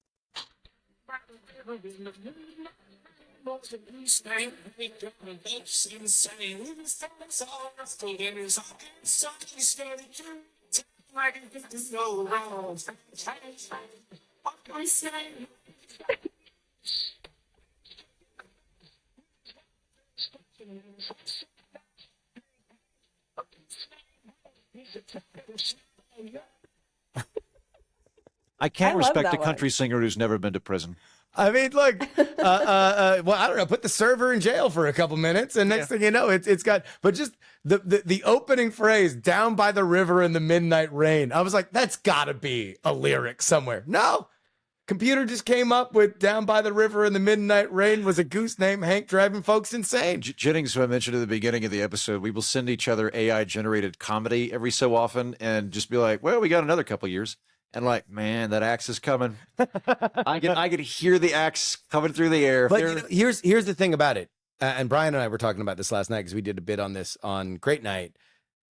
I can't I love respect that a country singer who's never been to prison. I mean, look, well, I don't know, put the server in jail for a couple minutes, and next thing you know, it's got, but just the opening phrase, down by the river in the midnight rain. I was like, that's gotta be a lyric somewhere. No, computer just came up with down by the river in the midnight rain was a goose named Hank driving folks insane. Jennings, who I mentioned at the beginning of the episode, we will send each other AI-generated comedy every so often and just be like, well, we got another couple years. And like, man, that axe is coming. I can hear the axe coming through the air. But you know, here's the thing about it. And Brian and I were talking about this last night because we did a bit on this on Great Night.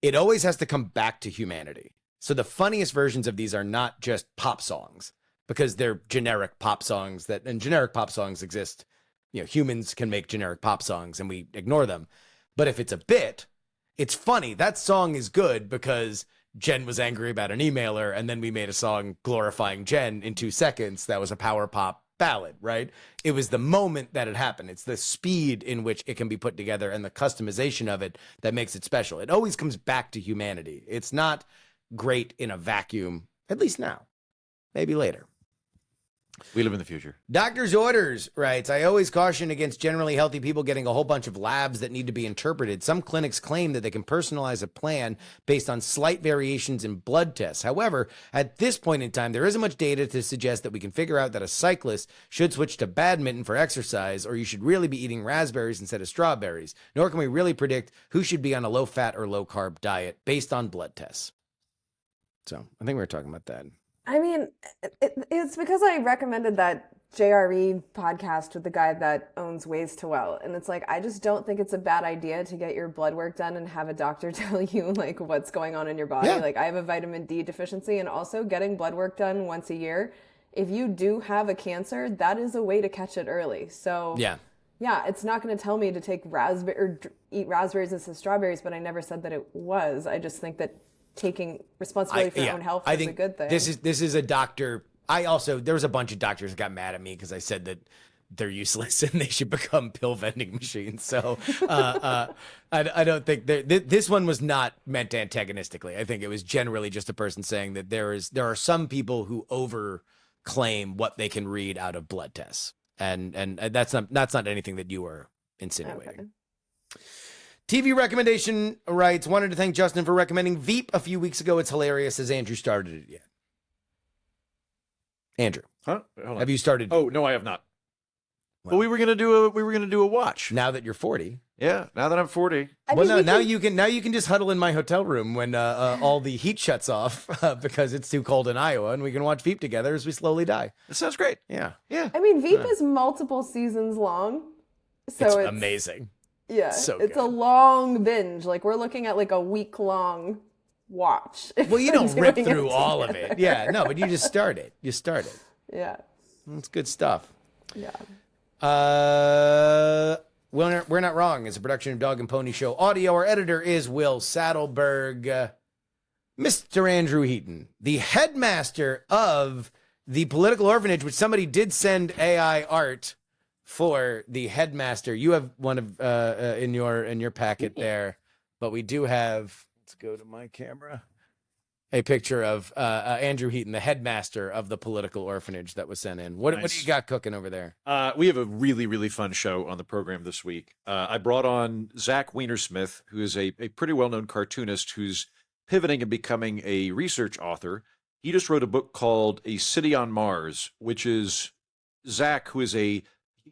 It always has to come back to humanity. So the funniest versions of these are not just pop songs because they're generic pop songs and generic pop songs exist. You know, humans can make generic pop songs and we ignore them. But if it's a bit, it's funny. That song is good because Jen was angry about an emailer, and then we made a song glorifying Jen in 2 seconds. That was a power pop ballad, right? It was the moment that it happened. It's the speed in which it can be put together and the customization of it that makes it special. It always comes back to humanity. It's not great in a vacuum, at least now. Maybe later. We live in the future. Doctor's Orders writes, I always caution against generally healthy people getting a whole bunch of labs that need to be interpreted. Some clinics claim that they can personalize a plan based on slight variations in blood tests. However, at this point in time, there isn't much data to suggest that we can figure out that a cyclist should switch to badminton for exercise, or you should really be eating raspberries instead of strawberries. Nor can we really predict who should be on a low-fat or low-carb diet based on blood tests. So I think we were talking about that. I mean, it's because I recommended that JRE podcast with the guy that owns Ways to Well. And it's like, I just don't think it's a bad idea to get your blood work done and have a doctor tell you like what's going on in your body. Yeah. Like I have a vitamin D deficiency, and also getting blood work done once a year. If you do have a cancer, that is a way to catch it early. So yeah, it's not going to tell me to take eat raspberries instead of strawberries, but I never said that it was. I just think that taking responsibility for your own health is a good thing. This is a doctor. There was a bunch of doctors that got mad at me because I said that they're useless and they should become pill vending machines. So I don't think this one was not meant antagonistically. I think it was generally just a person saying that there are some people who over claim what they can read out of blood tests, and that's not anything that you were insinuating. Okay. TV recommendation writes, wanted to thank Justin for recommending Veep a few weeks ago. It's hilarious. Has Andrew started it yet? Andrew, Huh? Hold on. have you started? Oh no, I have not. Well, we were gonna do a watch. Now that you're 40. Yeah, now that I'm 40. Now you can just huddle in my hotel room when all the heat shuts off because it's too cold in Iowa, and we can watch Veep together as we slowly die. That sounds great. Yeah, Yeah. I mean, Veep is multiple seasons long. So it's amazing. Yeah, So it's a good. long binge. Like we're looking at like a week-long watch. if Well, you we're don't rip doing through it all of it. together. Yeah, no, but you just start it. You start it. Yeah, That's good stuff. yeah. We're Not Wrong is a production of Dog and Pony Show Audio. Our editor is Will Saddleberg. Mr. Andrew Heaton, the headmaster of the political orphanage, which somebody did send AI art for the headmaster. You have one of in your packet there, but we do have. Let's go to my camera. A picture of Andrew Heaton, the headmaster of the political orphanage that was sent in. What do you got cooking over there? We have a really, really fun show on the program this week. I brought on Zach Weinersmith, who is a pretty well-known cartoonist who's pivoting and becoming a research author. He just wrote a book called A City on Mars, which is Zach, who is and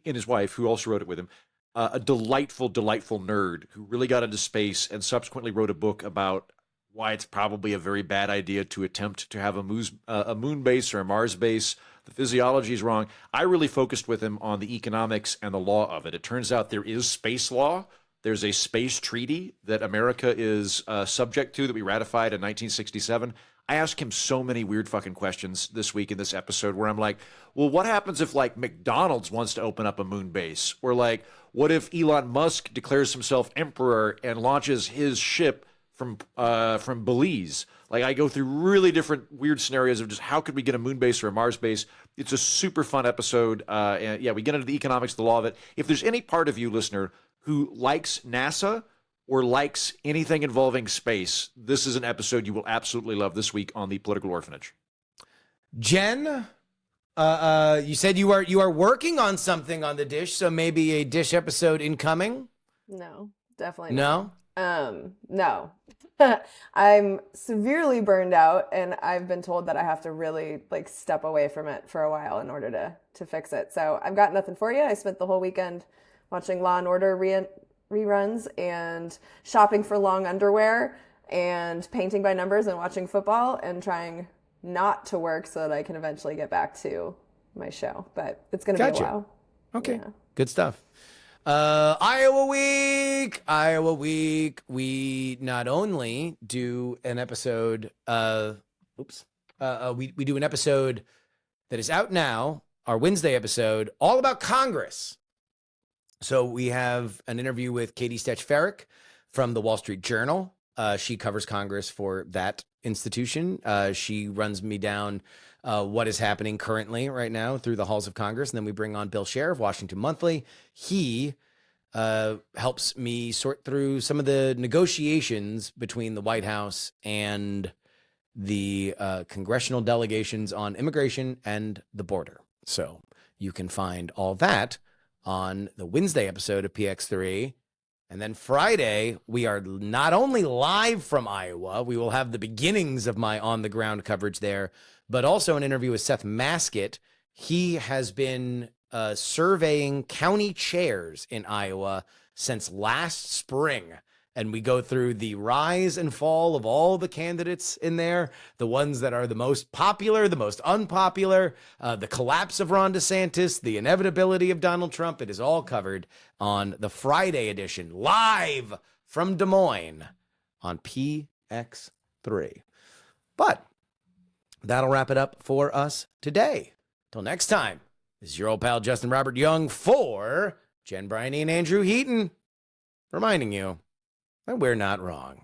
his wife, who also wrote it with him, a delightful, delightful nerd who really got into space and subsequently wrote a book about why it's probably a very bad idea to attempt to have a moon base or a Mars base. The physiology is wrong. I really focused with him on the economics and the law of it. It turns out there is space law. There's a space treaty that America is subject to that we ratified in 1967. I asked him so many weird fucking questions this week in this episode where I'm like, well, what happens if like McDonald's wants to open up a moon base? Or like, what if Elon Musk declares himself emperor and launches his ship from Belize? Like, I go through really different weird scenarios of just how could we get a moon base or a Mars base. It's a super fun episode. And yeah, we get into the economics, the law of it. If there's any part of you, listener, who likes NASA or likes anything involving space, this is an episode you will absolutely love this week on the Political Orphanage. Jen, you said you are working on something on the dish, so maybe a dish episode incoming? No, definitely No? not. No. I'm severely burned out, and I've been told that I have to really like step away from it for a while in order to fix it. So I've got nothing for you. I spent the whole weekend watching Law and Order reruns and shopping for long underwear and painting by numbers and watching football and trying not to work so that I can eventually get back to my show. But it's going to be a while. Okay. Yeah. Good stuff. Iowa week. We not only do an episode, we do an episode that is out now, our Wednesday episode, all about Congress. So we have an interview with Katie Stech-Farrick from the Wall Street Journal. She covers Congress for that institution. She runs me down what is happening currently right now through the halls of Congress. And then we bring on Bill Scher of Washington Monthly. He helps me sort through some of the negotiations between the White House and the congressional delegations on immigration and the border. So you can find all that on the Wednesday episode of PX3. And then Friday, we are not only live from Iowa, we will have the beginnings of my on-the-ground coverage there, but also an interview with Seth Maskett. He has been surveying county chairs in Iowa since last spring. And we go through the rise and fall of all the candidates in there, the ones that are the most popular, the most unpopular, the collapse of Ron DeSantis, the inevitability of Donald Trump. It is all covered on the Friday edition, live from Des Moines on PX3. But that'll wrap it up for us today. Till next time, this is your old pal Justin Robert Young for Jen Briney and Andrew Heaton, reminding you that we're not wrong.